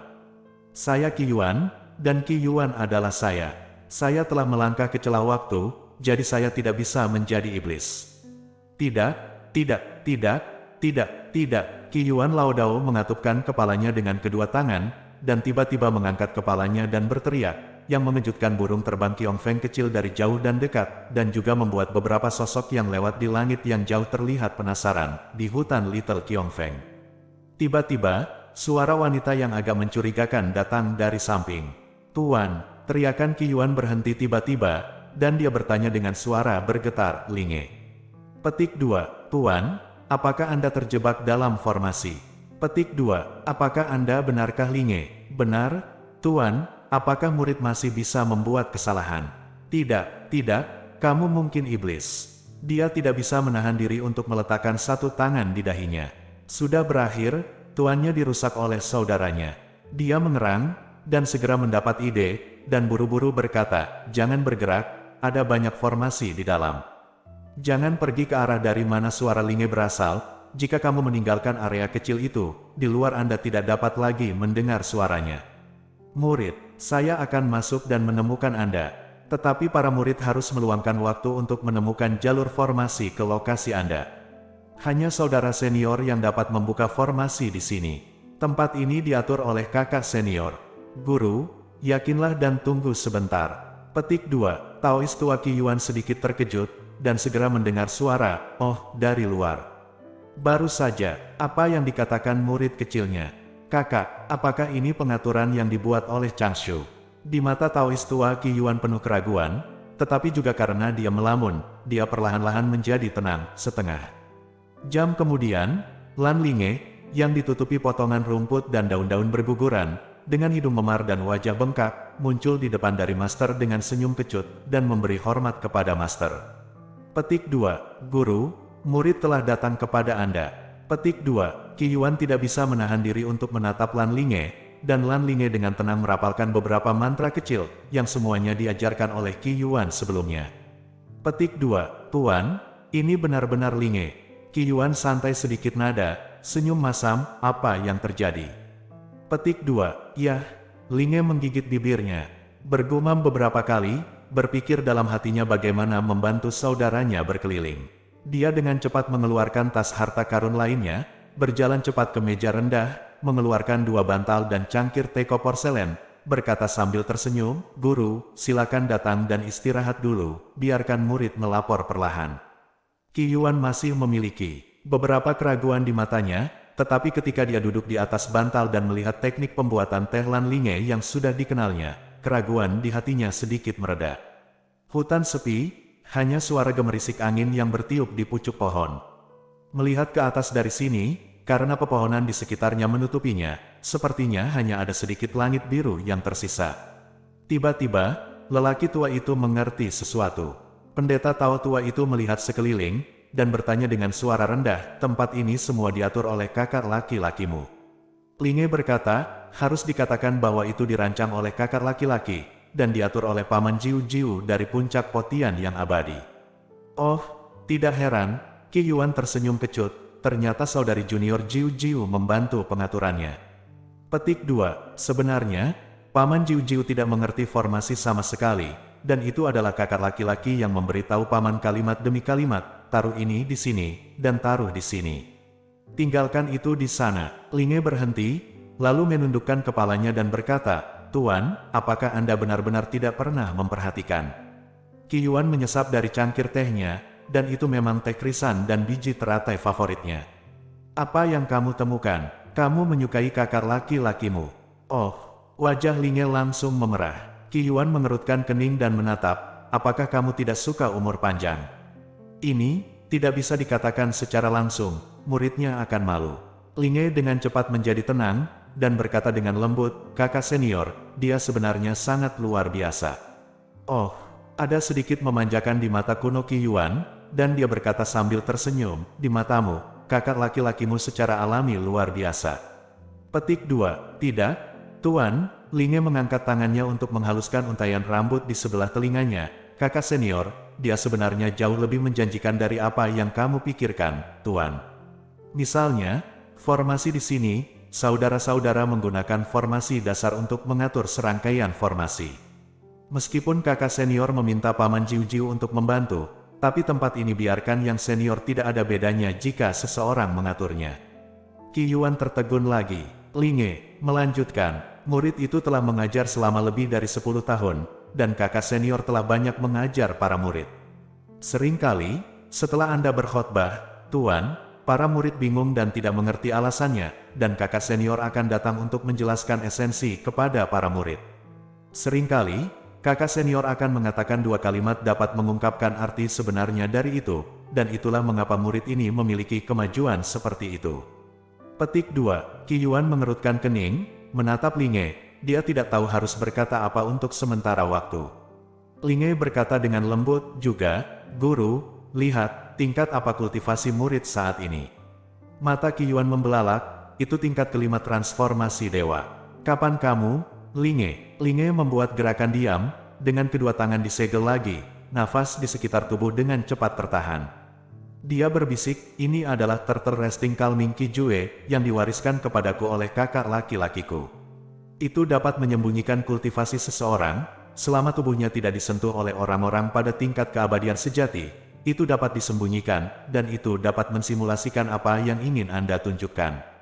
Saya Qi Yuan, dan Qi Yuan adalah saya. Saya telah melangkah ke celah waktu, jadi saya tidak bisa menjadi iblis. Tidak. Qi Yuan Laodao mengatupkan kepalanya dengan kedua tangan, dan tiba-tiba mengangkat kepalanya dan berteriak, yang mengejutkan burung terbang Qiong Feng kecil dari jauh dan dekat, dan juga membuat beberapa sosok yang lewat di langit yang jauh terlihat penasaran, di hutan Little Qiong Feng. Tiba-tiba, suara wanita yang agak mencurigakan datang dari samping. Tuan, teriakan Qi Yuan berhenti tiba-tiba, dan dia bertanya dengan suara bergetar, linge. Petik 2, Tuan, apakah Anda terjebak dalam formasi? Petik 2. Apakah Anda benarkah Linge? Benar, Tuan. Apakah murid masih bisa membuat kesalahan? Tidak, kamu mungkin iblis. Dia tidak bisa menahan diri untuk meletakkan satu tangan di dahinya. Sudah berakhir, tuannya dirusak oleh saudaranya. Dia mengerang, dan segera mendapat ide, dan buru-buru berkata, jangan bergerak, ada banyak formasi di dalam. Jangan pergi ke arah dari mana suara Linge berasal, jika kamu meninggalkan area kecil itu, di luar Anda tidak dapat lagi mendengar suaranya. Murid, saya akan masuk dan menemukan Anda, tetapi para murid harus meluangkan waktu untuk menemukan jalur formasi ke lokasi Anda. Hanya saudara senior yang dapat membuka formasi di sini. Tempat ini diatur oleh kakak senior. Guru, yakinlah dan tunggu sebentar. Petik 2. Taois tua Qi Yuan sedikit terkejut, dan segera mendengar suara, oh, dari luar. Baru saja, apa yang dikatakan murid kecilnya? Kakak, apakah ini pengaturan yang dibuat oleh Changshu? Di mata Taois tua Qi Yuan penuh keraguan, tetapi juga karena dia melamun, dia perlahan-lahan menjadi tenang, setengah jam kemudian, Lan Linge, yang ditutupi potongan rumput dan daun-daun berguguran, dengan hidung memar dan wajah bengkak, muncul di depan dari Master dengan senyum kecut, dan memberi hormat kepada Master. Petik 2. Guru, murid telah datang kepada Anda. Petik 2. Qi Yuan tidak bisa menahan diri untuk menatap Lan Linge, dan Lan Linge dengan tenang merapalkan beberapa mantra kecil, yang semuanya diajarkan oleh Qi Yuan sebelumnya. Petik 2. Tuan, ini benar-benar Linge. Qi Yuan santai sedikit nada, senyum masam, apa yang terjadi? Petik 2. Yah, Linge menggigit bibirnya, bergumam beberapa kali, berpikir dalam hatinya bagaimana membantu saudaranya berkeliling. Dia dengan cepat mengeluarkan tas harta karun lainnya, berjalan cepat ke meja rendah, mengeluarkan 2 bantal dan cangkir teko porselen, berkata sambil tersenyum, Guru, silakan datang dan istirahat dulu, biarkan murid melapor perlahan. Qi Yuan masih memiliki beberapa keraguan di matanya, tetapi ketika dia duduk di atas bantal dan melihat teknik pembuatan teh Lan Linge yang sudah dikenalnya, keraguan di hatinya sedikit mereda. Hutan sepi, hanya suara gemerisik angin yang bertiup di pucuk pohon. Melihat ke atas dari sini, karena pepohonan di sekitarnya menutupinya, sepertinya hanya ada sedikit langit biru yang tersisa. Tiba-tiba, lelaki tua itu mengerti sesuatu. Pendeta Tao tua itu melihat sekeliling, dan bertanya dengan suara rendah, tempat ini semua diatur oleh kakak laki-lakimu. Linge berkata, harus dikatakan bahwa itu dirancang oleh kakak laki-laki, dan diatur oleh Paman Jiu-Jiu dari puncak Potian yang abadi. Oh, tidak heran, Qi Yuan tersenyum kecut, ternyata saudari junior Jiu-Jiu membantu pengaturannya. Petik 2. Sebenarnya, Paman Jiu-Jiu tidak mengerti formasi sama sekali, dan itu adalah kakak laki-laki yang memberitahu Paman kalimat demi kalimat, taruh ini di sini, dan taruh di sini. Tinggalkan itu di sana. Linge berhenti, lalu menundukkan kepalanya dan berkata, Tuan, apakah Anda benar-benar tidak pernah memperhatikan? Qi Yuan menyesap dari cangkir tehnya, dan itu memang teh krisan dan biji teratai favoritnya. Apa yang kamu temukan? Kamu menyukai kakak laki-lakimu. Oh, wajah Linge langsung memerah. Qi Yuan mengerutkan kening dan menatap, apakah kamu tidak suka umur panjang? Ini, tidak bisa dikatakan secara langsung, muridnya akan malu. Linge dengan cepat menjadi tenang, dan berkata dengan lembut, kakak senior, dia sebenarnya sangat luar biasa. Oh, ada sedikit memanjakan di mata kuno Qi Yuan, dan dia berkata sambil tersenyum, di matamu, kakak laki-lakimu secara alami luar biasa. Petik 2. Tidak, Tuan. Linge mengangkat tangannya untuk menghaluskan untaian rambut di sebelah telinganya. Kakak senior, dia sebenarnya jauh lebih menjanjikan dari apa yang kamu pikirkan, Tuan. Misalnya, formasi di sini, saudara-saudara menggunakan formasi dasar untuk mengatur serangkaian formasi. Meskipun kakak senior meminta Paman Jiu-Jiu untuk membantu, tapi tempat ini biarkan yang senior tidak ada bedanya jika seseorang mengaturnya. Qi Yuan tertegun lagi. Linge melanjutkan, murid itu telah mengajar selama lebih dari 10 tahun, dan kakak senior telah banyak mengajar para murid. Seringkali, setelah Anda berkhotbah, Tuan, para murid bingung dan tidak mengerti alasannya, dan kakak senior akan datang untuk menjelaskan esensi kepada para murid. Seringkali, kakak senior akan mengatakan 2 kalimat dapat mengungkapkan arti sebenarnya dari itu, dan itulah mengapa murid ini memiliki kemajuan seperti itu. Petik 2. Qi Yuan mengerutkan kening, menatap Linge. Dia tidak tahu harus berkata apa untuk sementara waktu. Linge berkata dengan lembut, juga, Guru, lihat, tingkat apa kultivasi murid saat ini. Mata Qi Yuan membelalak, itu tingkat kelima transformasi dewa. Kapan kamu, Linge? Linge membuat gerakan diam, dengan kedua tangan disegel lagi, nafas di sekitar tubuh dengan cepat tertahan. Dia berbisik, ini adalah Turtle Resting Calming Qi Jue yang diwariskan kepadaku oleh kakak laki-lakiku. Itu dapat menyembunyikan kultivasi seseorang, selama tubuhnya tidak disentuh oleh orang-orang pada tingkat keabadian sejati. Itu dapat disembunyikan, dan itu dapat mensimulasikan apa yang ingin Anda tunjukkan.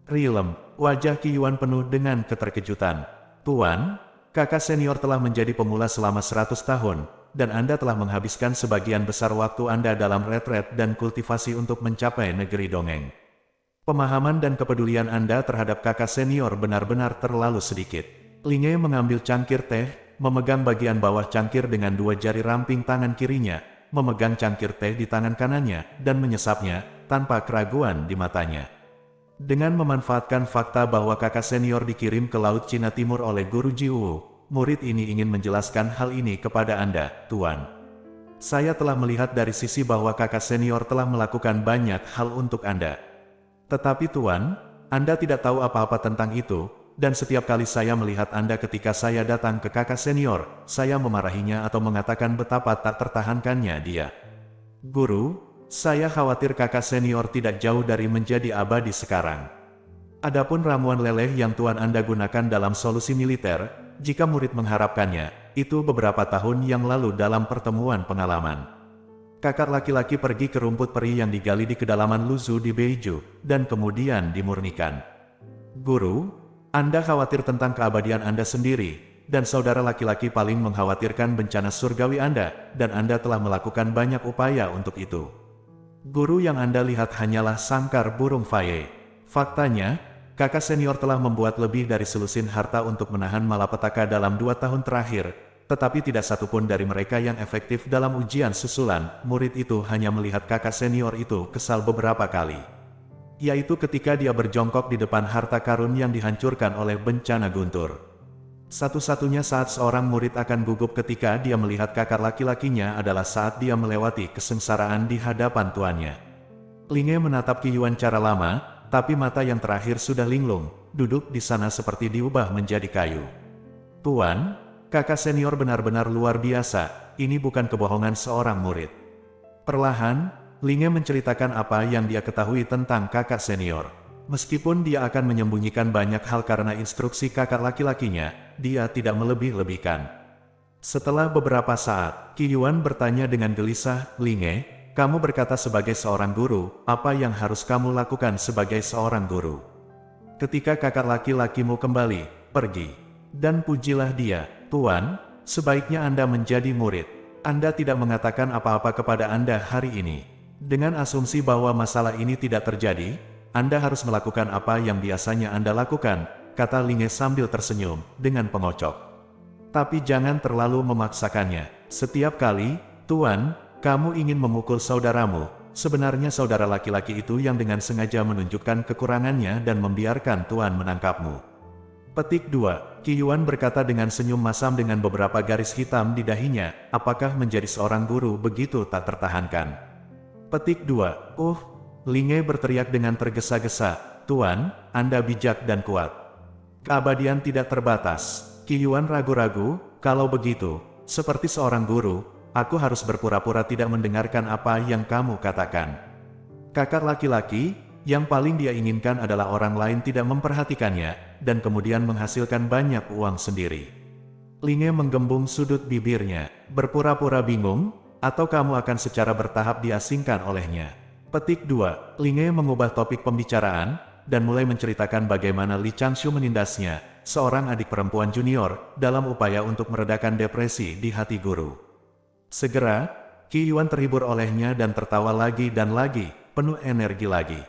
Rilem, wajah Qi Yuan penuh dengan keterkejutan. Tuan, kakak senior telah menjadi pemula selama 100 tahun. Dan Anda telah menghabiskan sebagian besar waktu Anda dalam retret dan kultivasi untuk mencapai negeri dongeng. Pemahaman dan kepedulian Anda terhadap kakak senior benar-benar terlalu sedikit. Linge mengambil cangkir teh, memegang bagian bawah cangkir dengan dua jari ramping tangan kirinya, memegang cangkir teh di tangan kanannya, dan menyesapnya, tanpa keraguan di matanya. Dengan memanfaatkan fakta bahwa kakak senior dikirim ke Laut Cina Timur oleh Guru Jiwu, murid ini ingin menjelaskan hal ini kepada Anda, Tuan. Saya telah melihat dari sisi bahwa kakak senior telah melakukan banyak hal untuk Anda. Tetapi Tuan, Anda tidak tahu apa-apa tentang itu, dan setiap kali saya melihat Anda ketika saya datang ke kakak senior, saya memarahinya atau mengatakan betapa tak tertahankannya dia. Guru, saya khawatir kakak senior tidak jauh dari menjadi abadi sekarang. Adapun ramuan leleh yang Tuan Anda gunakan dalam solusi militer, jika murid mengharapkannya, itu beberapa tahun yang lalu dalam pertemuan pengalaman. Kakak laki-laki pergi ke rumput peri yang digali di kedalaman Luzu di Beiju, dan kemudian dimurnikan. Guru, Anda khawatir tentang keabadian Anda sendiri, dan saudara laki-laki paling mengkhawatirkan bencana surgawi Anda, dan Anda telah melakukan banyak upaya untuk itu. Guru yang Anda lihat hanyalah sangkar burung Faye. Faktanya, kakak senior telah membuat lebih dari selusin harta untuk menahan malapetaka dalam 2 tahun terakhir, tetapi tidak satupun dari mereka yang efektif dalam ujian susulan. Murid itu hanya melihat kakak senior itu kesal beberapa kali. Yaitu ketika dia berjongkok di depan harta karun yang dihancurkan oleh bencana guntur. Satu-satunya saat seorang murid akan gugup ketika dia melihat kakak laki-lakinya adalah saat dia melewati kesengsaraan di hadapan tuannya. Linge menatap Qi Yuan cara lama, tapi mata yang terakhir sudah linglung, duduk di sana seperti diubah menjadi kayu. Tuan, kakak senior benar-benar luar biasa, ini bukan kebohongan seorang murid. Perlahan, Linge menceritakan apa yang dia ketahui tentang kakak senior. Meskipun dia akan menyembunyikan banyak hal karena instruksi kakak laki-lakinya, dia tidak melebih-lebihkan. Setelah beberapa saat, Qi Yuan bertanya dengan gelisah, Linge, kamu berkata sebagai seorang guru, apa yang harus kamu lakukan sebagai seorang guru? Ketika kakak laki-lakimu kembali, pergi. Dan pujilah dia, Tuan, sebaiknya Anda menjadi murid. Anda tidak mengatakan apa-apa kepada Anda hari ini. Dengan asumsi bahwa masalah ini tidak terjadi, Anda harus melakukan apa yang biasanya Anda lakukan, kata Linge sambil tersenyum, dengan pengocok. Tapi jangan terlalu memaksakannya. Setiap kali, Tuan, kamu ingin memukul saudaramu, sebenarnya saudara laki-laki itu yang dengan sengaja menunjukkan kekurangannya dan membiarkan Tuan menangkapmu. Petik 2. Qi Yuan berkata dengan senyum masam dengan beberapa garis hitam di dahinya, apakah menjadi seorang guru begitu tak tertahankan? Petik 2. Linge berteriak dengan tergesa-gesa, Tuan, Anda bijak dan kuat. Keabadian tidak terbatas. Qi Yuan ragu-ragu, kalau begitu, seperti seorang guru, aku harus berpura-pura tidak mendengarkan apa yang kamu katakan. Kakak laki-laki, yang paling dia inginkan adalah orang lain tidak memperhatikannya, dan kemudian menghasilkan banyak uang sendiri. Linge menggembung sudut bibirnya, berpura-pura bingung, atau kamu akan secara bertahap diasingkan olehnya. Petik 2. Linge mengubah topik pembicaraan, dan mulai menceritakan bagaimana Li Changshu menindasnya, seorang adik perempuan junior, dalam upaya untuk meredakan depresi di hati guru. Segera, Qi Yuan terhibur olehnya dan tertawa lagi dan lagi, penuh energi lagi.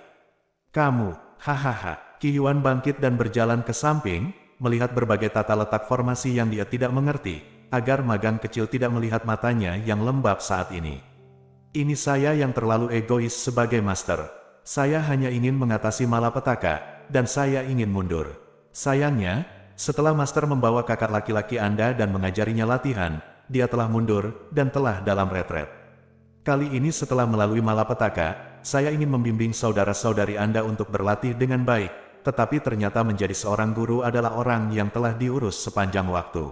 Kamu, hahaha. Qi Yuan bangkit dan berjalan ke samping, melihat berbagai tata letak formasi yang dia tidak mengerti, agar magang kecil tidak melihat matanya yang lembab saat ini. Ini saya yang terlalu egois sebagai master. Saya hanya ingin mengatasi malapetaka, dan saya ingin mundur. Sayangnya, setelah master membawa kakak laki-laki Anda dan mengajarinya latihan, dia telah mundur dan telah dalam retret. Kali ini setelah melalui malapetaka, saya ingin membimbing saudara-saudari Anda untuk berlatih dengan baik, tetapi ternyata menjadi seorang guru adalah orang yang telah diurus sepanjang waktu.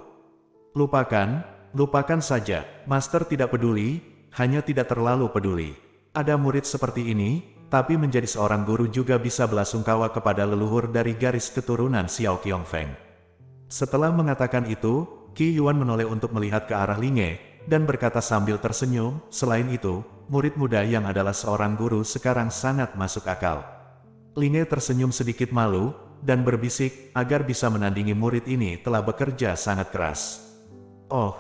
Lupakan saja, master tidak peduli, hanya tidak terlalu peduli. Ada murid seperti ini, tapi menjadi seorang guru juga bisa belasungkawa kepada leluhur dari garis keturunan Xiao Qiongfeng. Setelah mengatakan itu, Qi Yuan menoleh untuk melihat ke arah Linge, dan berkata sambil tersenyum, selain itu, murid muda yang adalah seorang guru sekarang sangat masuk akal. Linge tersenyum sedikit malu, dan berbisik, agar bisa menandingi murid ini telah bekerja sangat keras. Oh,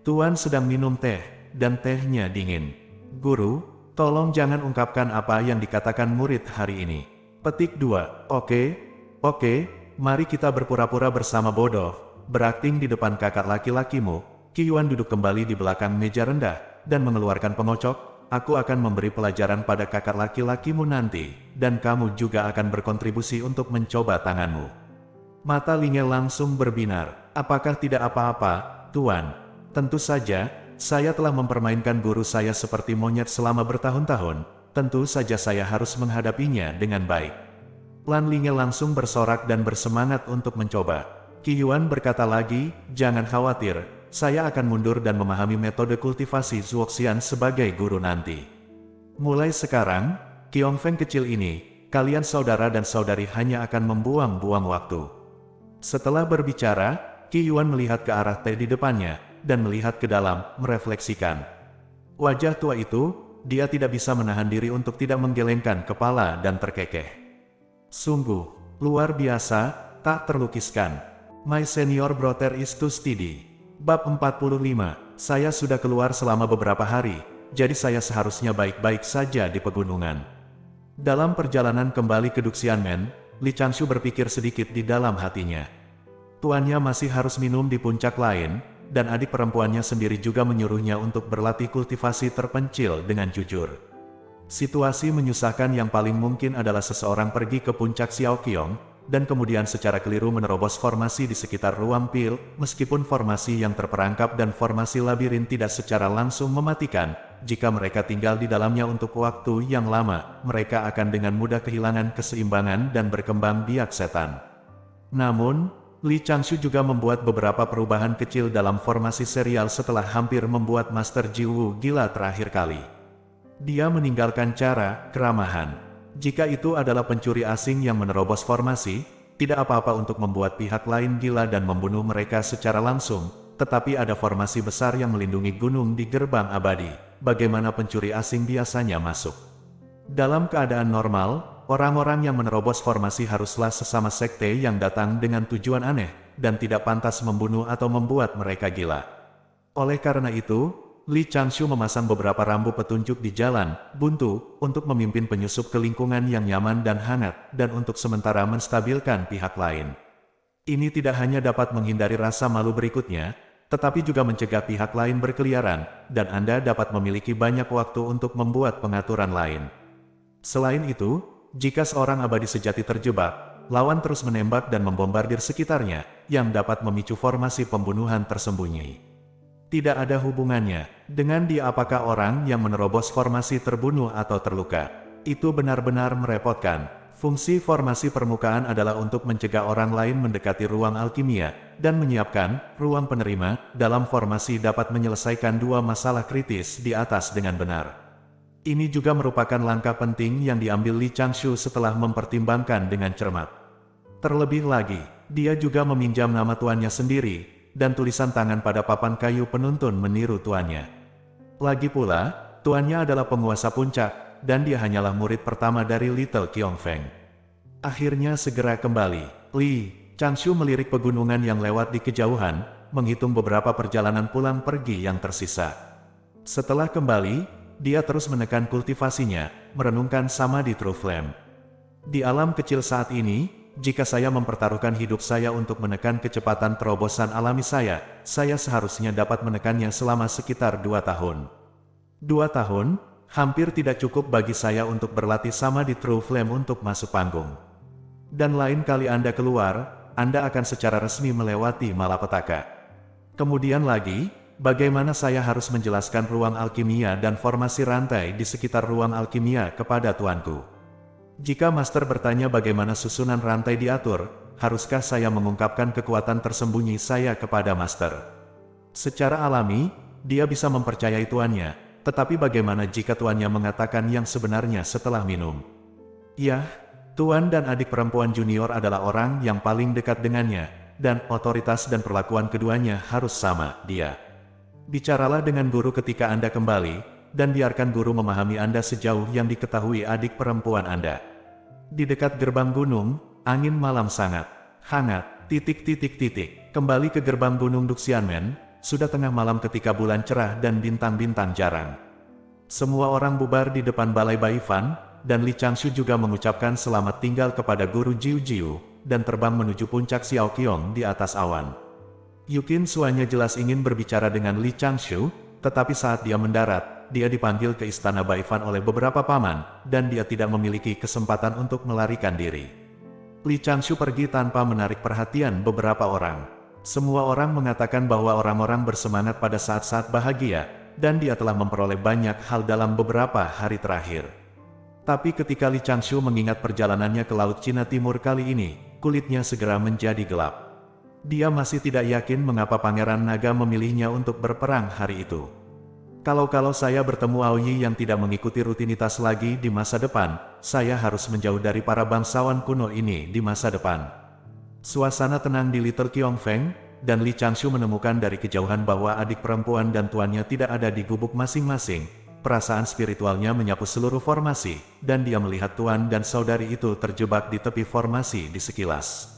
Tuan sedang minum teh, dan tehnya dingin. Guru, tolong jangan ungkapkan apa yang dikatakan murid hari ini. Petik 2. Oke, mari kita berpura-pura bersama bodoh, berakting di depan kakak laki-lakimu. Qi Yuan duduk kembali di belakang meja rendah, dan mengeluarkan pengocok. Aku akan memberi pelajaran pada kakak laki-lakimu nanti, dan kamu juga akan berkontribusi untuk mencoba tanganmu. Mata Linge langsung berbinar. Apakah tidak apa-apa, Tuan? Tentu saja, saya telah mempermainkan guru saya seperti monyet selama bertahun-tahun. Tentu saja saya harus menghadapinya dengan baik. Lan Linge langsung bersorak dan bersemangat untuk mencoba. Qi Yuan berkata lagi, jangan khawatir, saya akan mundur dan memahami metode kultivasi Zuoxian sebagai guru nanti. Mulai sekarang, Qiongfeng kecil ini, kalian saudara dan saudari hanya akan membuang-buang waktu. Setelah berbicara, Qi Yuan melihat ke arah teh di depannya, dan melihat ke dalam, merefleksikan. Wajah tua itu, dia tidak bisa menahan diri untuk tidak menggelengkan kepala dan terkekeh. Sungguh, luar biasa, tak terlukiskan. My senior brother is too steady. Bab 45, saya sudah keluar selama beberapa hari, jadi saya seharusnya baik-baik saja di pegunungan. Dalam perjalanan kembali ke Duxianmen, Li Changshu berpikir sedikit di dalam hatinya. Tuannya masih harus minum di puncak lain, dan adik perempuannya sendiri juga menyuruhnya untuk berlatih kultivasi terpencil dengan jujur. Situasi menyusahkan yang paling mungkin adalah seseorang pergi ke puncak Xiaoqiong, dan kemudian secara keliru menerobos formasi di sekitar ruang pil, meskipun formasi yang terperangkap dan formasi labirin tidak secara langsung mematikan, jika mereka tinggal di dalamnya untuk waktu yang lama, mereka akan dengan mudah kehilangan keseimbangan dan berkembang biak setan. Namun, Li Changshu juga membuat beberapa perubahan kecil dalam formasi serial setelah hampir membuat Master Jiwu gila terakhir kali. Dia meninggalkan cara keramahan. Jika itu adalah pencuri asing yang menerobos formasi, tidak apa-apa untuk membuat pihak lain gila dan membunuh mereka secara langsung, tetapi ada formasi besar yang melindungi gunung di gerbang abadi, bagaimana pencuri asing biasanya masuk. Dalam keadaan normal, orang-orang yang menerobos formasi haruslah sesama sekte yang datang dengan tujuan aneh, dan tidak pantas membunuh atau membuat mereka gila. Oleh karena itu, Li Changshu memasang beberapa rambu petunjuk di jalan buntu untuk memimpin penyusup ke lingkungan yang nyaman dan hangat, dan untuk sementara menstabilkan pihak lain. Ini tidak hanya dapat menghindari rasa malu berikutnya, tetapi juga mencegah pihak lain berkeliaran, dan Anda dapat memiliki banyak waktu untuk membuat pengaturan lain. Selain itu, jika seorang abadi sejati terjebak, lawan terus menembak dan membombardir sekitarnya, yang dapat memicu formasi pembunuhan tersembunyi. Tidak ada hubungannya dengan dia apakah orang yang menerobos formasi terbunuh atau terluka. Itu benar-benar merepotkan. Fungsi formasi permukaan adalah untuk mencegah orang lain mendekati ruang alkimia, dan menyiapkan ruang penerima dalam formasi dapat menyelesaikan dua masalah kritis di atas dengan benar. Ini juga merupakan langkah penting yang diambil Li Changshu setelah mempertimbangkan dengan cermat. Terlebih lagi, dia juga meminjam nama tuannya sendiri, dan tulisan tangan pada papan kayu penuntun meniru tuannya. Lagi pula, tuannya adalah penguasa puncak, dan dia hanyalah murid pertama dari Little Qiongfeng. Akhirnya segera kembali, Li Changshu melirik pegunungan yang lewat di kejauhan, menghitung beberapa perjalanan pulang pergi yang tersisa. Setelah kembali, dia terus menekan kultivasinya, merenungkan Samadhi True Flame. Di alam kecil saat ini, jika saya mempertaruhkan hidup saya untuk menekan kecepatan terobosan alami saya seharusnya dapat menekannya selama sekitar 2 tahun. 2 tahun, hampir tidak cukup bagi saya untuk berlatih sama di True Flame untuk masuk panggung. Dan lain kali Anda keluar, Anda akan secara resmi melewati malapetaka. Kemudian lagi, bagaimana saya harus menjelaskan ruang alkimia dan formasi rantai di sekitar ruang alkimia kepada tuanku? Jika Master bertanya bagaimana susunan rantai diatur, haruskah saya mengungkapkan kekuatan tersembunyi saya kepada Master? Secara alami, dia bisa mempercayai tuannya, tetapi bagaimana jika tuannya mengatakan yang sebenarnya setelah minum? Ya, tuan dan adik perempuan junior adalah orang yang paling dekat dengannya, dan otoritas dan perlakuan keduanya harus sama, dia. Bicaralah dengan guru ketika Anda kembali, dan biarkan guru memahami Anda sejauh yang diketahui adik perempuan Anda. Di dekat gerbang gunung, angin malam sangat hangat, Kembali ke gerbang gunung Duxianmen, sudah tengah malam ketika bulan cerah dan bintang-bintang jarang. Semua orang bubar di depan balai Baifan, dan Li Changshu juga mengucapkan selamat tinggal kepada guru Jiu Jiu, dan terbang menuju puncak Xiaoqiong di atas awan. Yukin Suanya jelas ingin berbicara dengan Li Changshu, tetapi saat dia mendarat, dia dipanggil ke istana Baifan oleh beberapa paman, dan dia tidak memiliki kesempatan untuk melarikan diri. Li Changshu pergi tanpa menarik perhatian beberapa orang. Semua orang mengatakan bahwa orang-orang bersemangat pada saat-saat bahagia, dan dia telah memperoleh banyak hal dalam beberapa hari terakhir. Tapi ketika Li Changshu mengingat perjalanannya ke Laut Cina Timur kali ini, kulitnya segera menjadi gelap. Dia masih tidak yakin mengapa Pangeran Naga memilihnya untuk berperang hari itu. Kalau saya bertemu Aoyi yang tidak mengikuti rutinitas lagi di masa depan, saya harus menjauh dari para bangsawan kuno ini di masa depan. Suasana tenang di Little Qiongfeng, dan Li Changshu menemukan dari kejauhan bahwa adik perempuan dan tuannya tidak ada di gubuk masing-masing. Perasaan spiritualnya menyapu seluruh formasi, dan dia melihat tuan dan saudari itu terjebak di tepi formasi di sekilas.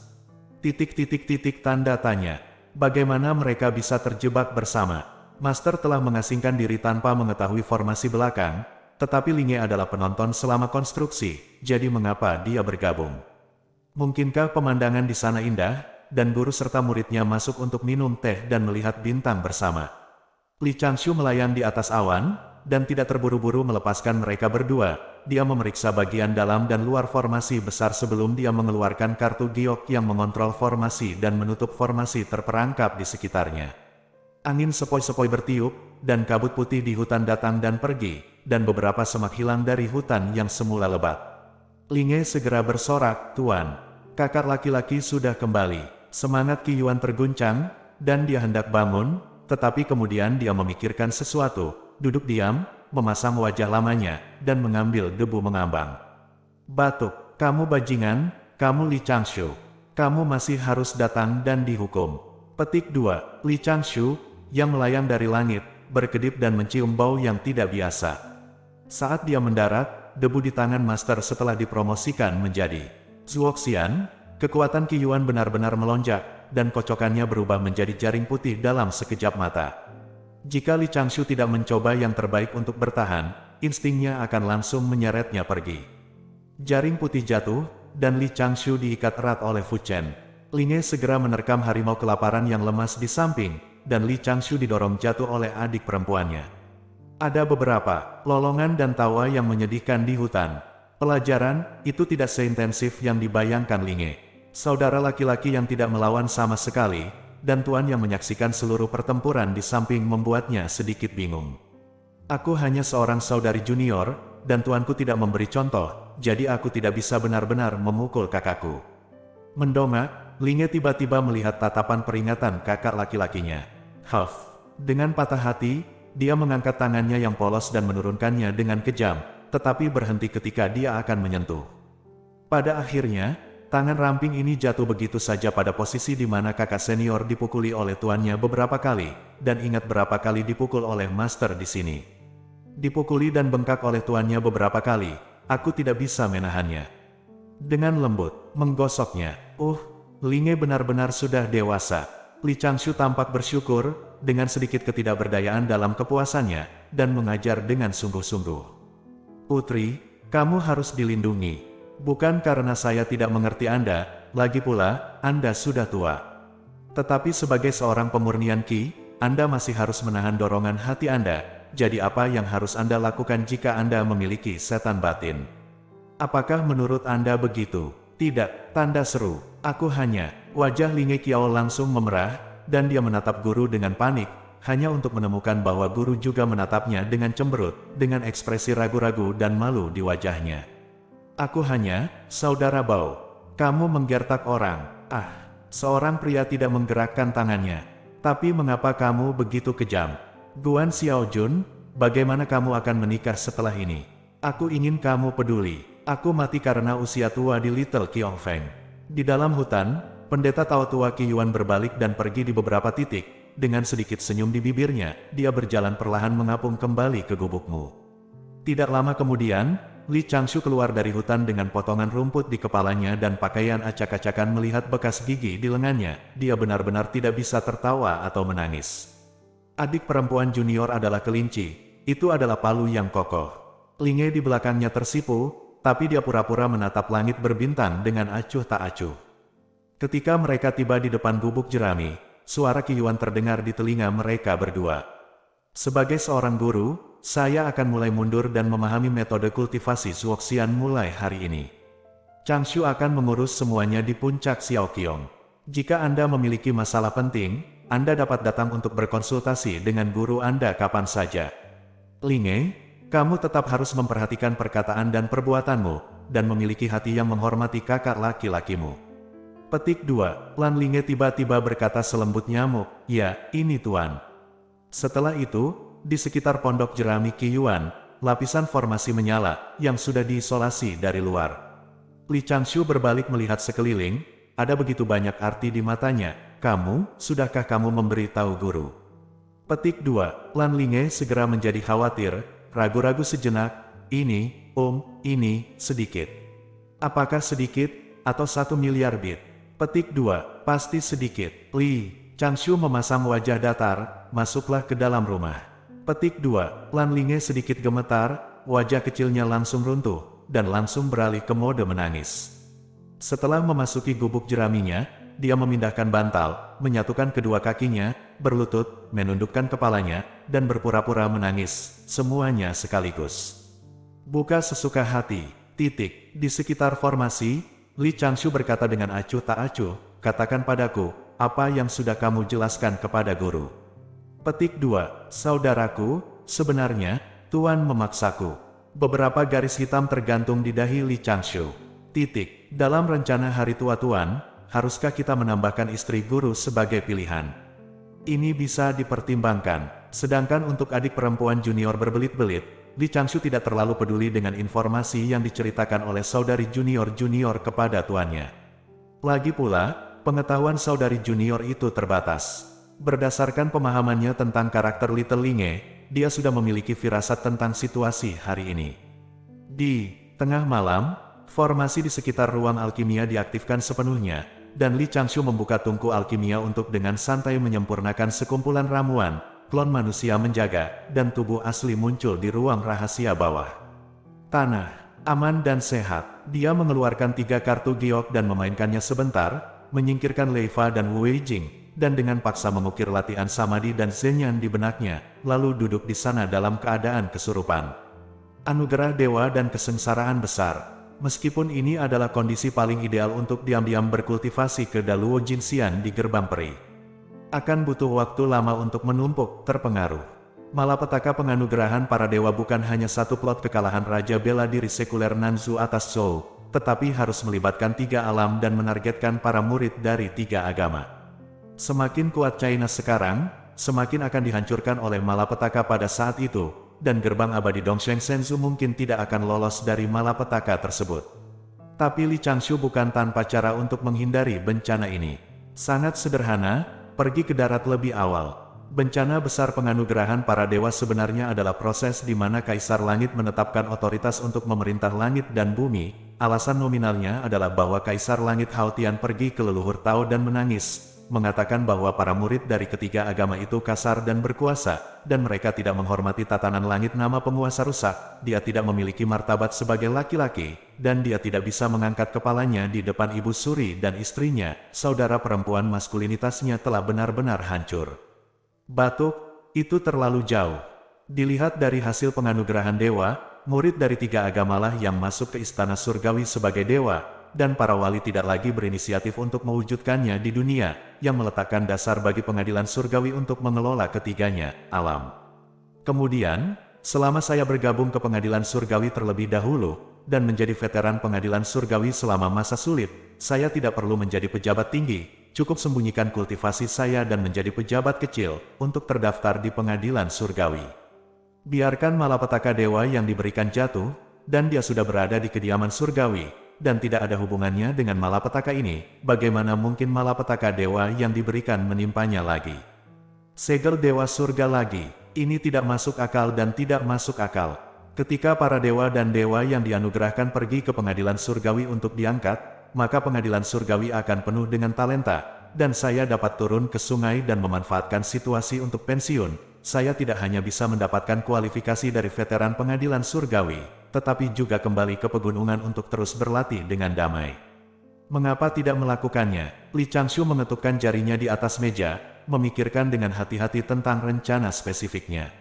Tanda tanya. Bagaimana mereka bisa terjebak bersama? Master telah mengasingkan diri tanpa mengetahui formasi belakang, tetapi Linge adalah penonton selama konstruksi, jadi mengapa dia bergabung? Mungkinkah pemandangan di sana indah, dan guru serta muridnya masuk untuk minum teh dan melihat bintang bersama? Li Changshu melayang di atas awan, dan tidak terburu-buru melepaskan mereka berdua. Dia memeriksa bagian dalam dan luar formasi besar sebelum dia mengeluarkan kartu giok yang mengontrol formasi dan menutup formasi terperangkap di sekitarnya. Angin sepoi-sepoi bertiup, dan kabut putih di hutan datang dan pergi, dan beberapa semak hilang dari hutan yang semula lebat. Linge segera bersorak, "Tuan, kakak laki-laki sudah kembali." Semangat Qi Yuan terguncang, dan dia hendak bangun, tetapi kemudian dia memikirkan sesuatu, duduk diam, memasang wajah lamanya, dan mengambil debu mengambang. "Batuk, kamu bajingan, kamu Li Changshu. Kamu masih harus datang dan dihukum." Petik 2. Li Changshu, yang melayang dari langit, berkedip dan mencium bau yang tidak biasa. Saat dia mendarat, debu di tangan Master setelah dipromosikan menjadi Zuoxian, kekuatan Qi Yuan benar-benar melonjak, dan kocokannya berubah menjadi jaring putih dalam sekejap mata. Jika Li Changshu tidak mencoba yang terbaik untuk bertahan, instingnya akan langsung menyeretnya pergi. Jaring putih jatuh, dan Li Changshu diikat erat oleh Fu Chen. Linge segera menerkam harimau kelaparan yang lemas di samping, dan Li Changshu didorong jatuh oleh adik perempuannya. Ada beberapa lolongan dan tawa yang menyedihkan di hutan. Pelajaran itu tidak seintensif yang dibayangkan Linge. Saudara laki-laki yang tidak melawan sama sekali, dan tuan yang menyaksikan seluruh pertempuran di samping membuatnya sedikit bingung. "Aku hanya seorang saudari junior, dan tuanku tidak memberi contoh, jadi aku tidak bisa benar-benar memukul kakakku." Mendongak, Linge tiba-tiba melihat tatapan peringatan kakak laki-lakinya. Dengan patah hati, dia mengangkat tangannya yang polos dan menurunkannya dengan kejam, tetapi berhenti ketika dia akan menyentuh. Pada akhirnya, tangan ramping ini jatuh begitu saja pada posisi di mana kakak senior dipukuli oleh tuannya beberapa kali, dan ingat berapa kali dipukul oleh Master di sini. Dipukuli dan bengkak oleh tuannya beberapa kali, aku tidak bisa menahannya. Dengan lembut, menggosoknya. Linge benar-benar sudah dewasa. Li Changshu tampak bersyukur, dengan sedikit ketidakberdayaan dalam kepuasannya, dan mengajar dengan sungguh-sungguh. "Putri, kamu harus dilindungi. Bukan karena saya tidak mengerti Anda, lagi pula, Anda sudah tua. Tetapi sebagai seorang pemurnian Qi, Anda masih harus menahan dorongan hati Anda, jadi apa yang harus Anda lakukan jika Anda memiliki setan batin? Apakah menurut Anda begitu? Tidak, tanda seru. Aku hanya. Wajah Linge Qiao langsung memerah, dan dia menatap guru dengan panik, hanya untuk menemukan bahwa guru juga menatapnya dengan cemberut, dengan ekspresi ragu-ragu dan malu di wajahnya. Aku hanya, saudara Bao. Kamu menggertak orang. Ah, seorang pria tidak menggerakkan tangannya. Tapi mengapa kamu begitu kejam? Guan Xiaojun, bagaimana kamu akan menikah setelah ini? Aku ingin kamu peduli. Aku mati karena usia tua di Little Qiongfeng. Di dalam hutan, pendeta Tao tua Qi Yuan berbalik dan pergi di beberapa titik. Dengan sedikit senyum di bibirnya, dia berjalan perlahan mengapung kembali ke gubukmu. Tidak lama kemudian, Li Changshu keluar dari hutan dengan potongan rumput di kepalanya dan pakaian acak-acakan. Melihat bekas gigi di lengannya, dia benar-benar tidak bisa tertawa atau menangis. Adik perempuan junior adalah kelinci, itu adalah palu yang kokoh. Linge di belakangnya tersipu, tapi dia pura-pura menatap langit berbintang dengan acuh tak acuh. Ketika mereka tiba di depan gubuk jerami, suara Qi Yuan terdengar di telinga mereka berdua. Sebagai seorang guru, saya akan mulai mundur dan memahami metode kultivasi Zuoxian mulai hari ini. Changshu akan mengurus semuanya di puncak Xiaoqiong. Jika Anda memiliki masalah penting, Anda dapat datang untuk berkonsultasi dengan guru Anda kapan saja. Linge, kamu tetap harus memperhatikan perkataan dan perbuatanmu, dan memiliki hati yang menghormati kakak laki-lakimu. Petik 2. Lan Linge tiba-tiba berkata selembut nyamuk, ya, ini tuan. Setelah itu, di sekitar pondok jerami Qi Yuan, lapisan formasi menyala, yang sudah diisolasi dari luar. Li Changshu berbalik melihat sekeliling, ada begitu banyak arti di matanya. Kamu, sudahkah kamu memberitahu guru? Petik 2. Lan Linge segera menjadi khawatir, ragu-ragu sejenak, ini sedikit. Apakah sedikit, atau 1 miliar bit? Petik 2. Pasti sedikit. Li Changshu memasang wajah datar, masuklah ke dalam rumah. Petik 2. Lan Linge sedikit gemetar, wajah kecilnya langsung runtuh, dan langsung beralih ke mode menangis. Setelah memasuki gubuk jeraminya, dia memindahkan bantal, menyatukan kedua kakinya, berlutut, menundukkan kepalanya, dan berpura-pura menangis, semuanya sekaligus. Buka sesuka hati, titik. Di sekitar formasi, Li Changshu berkata dengan acuh tak acuh, katakan padaku, apa yang sudah kamu jelaskan kepada guru? Petik 2. Saudaraku, sebenarnya, Tuan memaksaku. Beberapa garis hitam tergantung di dahi Li Changshu. Titik. Dalam rencana hari tua Tuan, haruskah kita menambahkan istri guru sebagai pilihan? Ini bisa dipertimbangkan. Sedangkan untuk adik perempuan junior berbelit-belit, Li Changshu tidak terlalu peduli dengan informasi yang diceritakan oleh saudari junior-junior kepada tuannya. Lagi pula, pengetahuan saudari junior itu terbatas. Berdasarkan pemahamannya tentang karakter Little Linge, dia sudah memiliki firasat tentang situasi hari ini. Di tengah malam, formasi di sekitar ruang alkimia diaktifkan sepenuhnya, dan Li Changshu membuka tungku alkimia untuk dengan santai menyempurnakan sekumpulan ramuan, klon manusia menjaga, dan tubuh asli muncul di ruang rahasia bawah. Tanah, aman dan sehat. Dia mengeluarkan 3 kartu giok dan memainkannya sebentar, menyingkirkan Leifa dan Wu Weijing, dan dengan paksa mengukir latihan samadhi dan zenyan di benaknya, lalu duduk di sana dalam keadaan kesurupan. Anugerah dewa dan kesengsaraan besar. Meskipun ini adalah kondisi paling ideal untuk diam-diam berkultivasi ke Daluo Jinxian di gerbang peri, akan butuh waktu lama untuk menumpuk, terpengaruh. Malapetaka penganugerahan para dewa bukan hanya satu plot kekalahan Raja bela diri sekuler Nanzu atas Zhou, tetapi harus melibatkan 3 alam dan menargetkan para murid dari 3 agama. Semakin kuat China sekarang, semakin akan dihancurkan oleh malapetaka pada saat itu, dan gerbang abadi Dongsheng Shenzhou mungkin tidak akan lolos dari malapetaka tersebut. Tapi Li Changshu bukan tanpa cara untuk menghindari bencana ini. Sangat sederhana, pergi ke darat lebih awal. Bencana besar penganugerahan para dewa sebenarnya adalah proses di mana Kaisar Langit menetapkan otoritas untuk memerintah langit dan bumi. Alasan nominalnya adalah bahwa Kaisar Langit Hao Tian pergi ke leluhur Tao dan menangis, mengatakan bahwa para murid dari ketiga agama itu kasar dan berkuasa, dan mereka tidak menghormati tatanan langit. Nama penguasa rusak, dia tidak memiliki martabat sebagai laki-laki, dan dia tidak bisa mengangkat kepalanya di depan Ibu Suri dan istrinya, saudara perempuan maskulinitasnya telah benar-benar hancur. Batuk, itu terlalu jauh. Dilihat dari hasil penganugerahan dewa, murid dari 3 agamalah yang masuk ke istana surgawi sebagai dewa, dan para wali tidak lagi berinisiatif untuk mewujudkannya di dunia, yang meletakkan dasar bagi pengadilan surgawi untuk mengelola ketiganya, alam. Kemudian, selama saya bergabung ke pengadilan surgawi terlebih dahulu, dan menjadi veteran pengadilan surgawi selama masa sulit, saya tidak perlu menjadi pejabat tinggi, cukup sembunyikan kultivasi saya dan menjadi pejabat kecil, untuk terdaftar di pengadilan surgawi. Biarkan malapetaka dewa yang diberikan jatuh, dan dia sudah berada di kediaman surgawi, dan tidak ada hubungannya dengan malapetaka ini, bagaimana mungkin malapetaka dewa yang diberikan menimpanya lagi? Segel dewa surga lagi, ini tidak masuk akal dan tidak masuk akal. Ketika para dewa dan dewa yang dianugerahkan pergi ke pengadilan surgawi untuk diangkat, maka pengadilan surgawi akan penuh dengan talenta, dan saya dapat turun ke sungai dan memanfaatkan situasi untuk pensiun. Saya tidak hanya bisa mendapatkan kualifikasi dari veteran pengadilan surgawi, tetapi juga kembali ke pegunungan untuk terus berlatih dengan damai. Mengapa tidak melakukannya? Li Changshu mengetukkan jarinya di atas meja, memikirkan dengan hati-hati tentang rencana spesifiknya.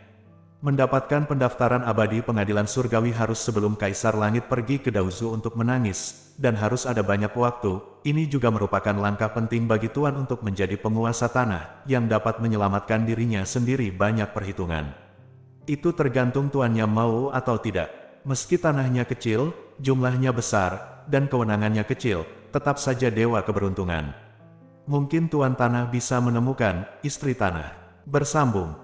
Mendapatkan pendaftaran abadi pengadilan surgawi harus sebelum Kaisar Langit pergi ke Daozu untuk menangis, dan harus ada banyak waktu. Ini juga merupakan langkah penting bagi Tuan untuk menjadi penguasa tanah, yang dapat menyelamatkan dirinya sendiri banyak perhitungan. Itu tergantung tuannya mau atau tidak. Meski tanahnya kecil, jumlahnya besar, dan kewenangannya kecil, tetap saja dewa keberuntungan. Mungkin tuan tanah bisa menemukan istri tanah. Bersambung.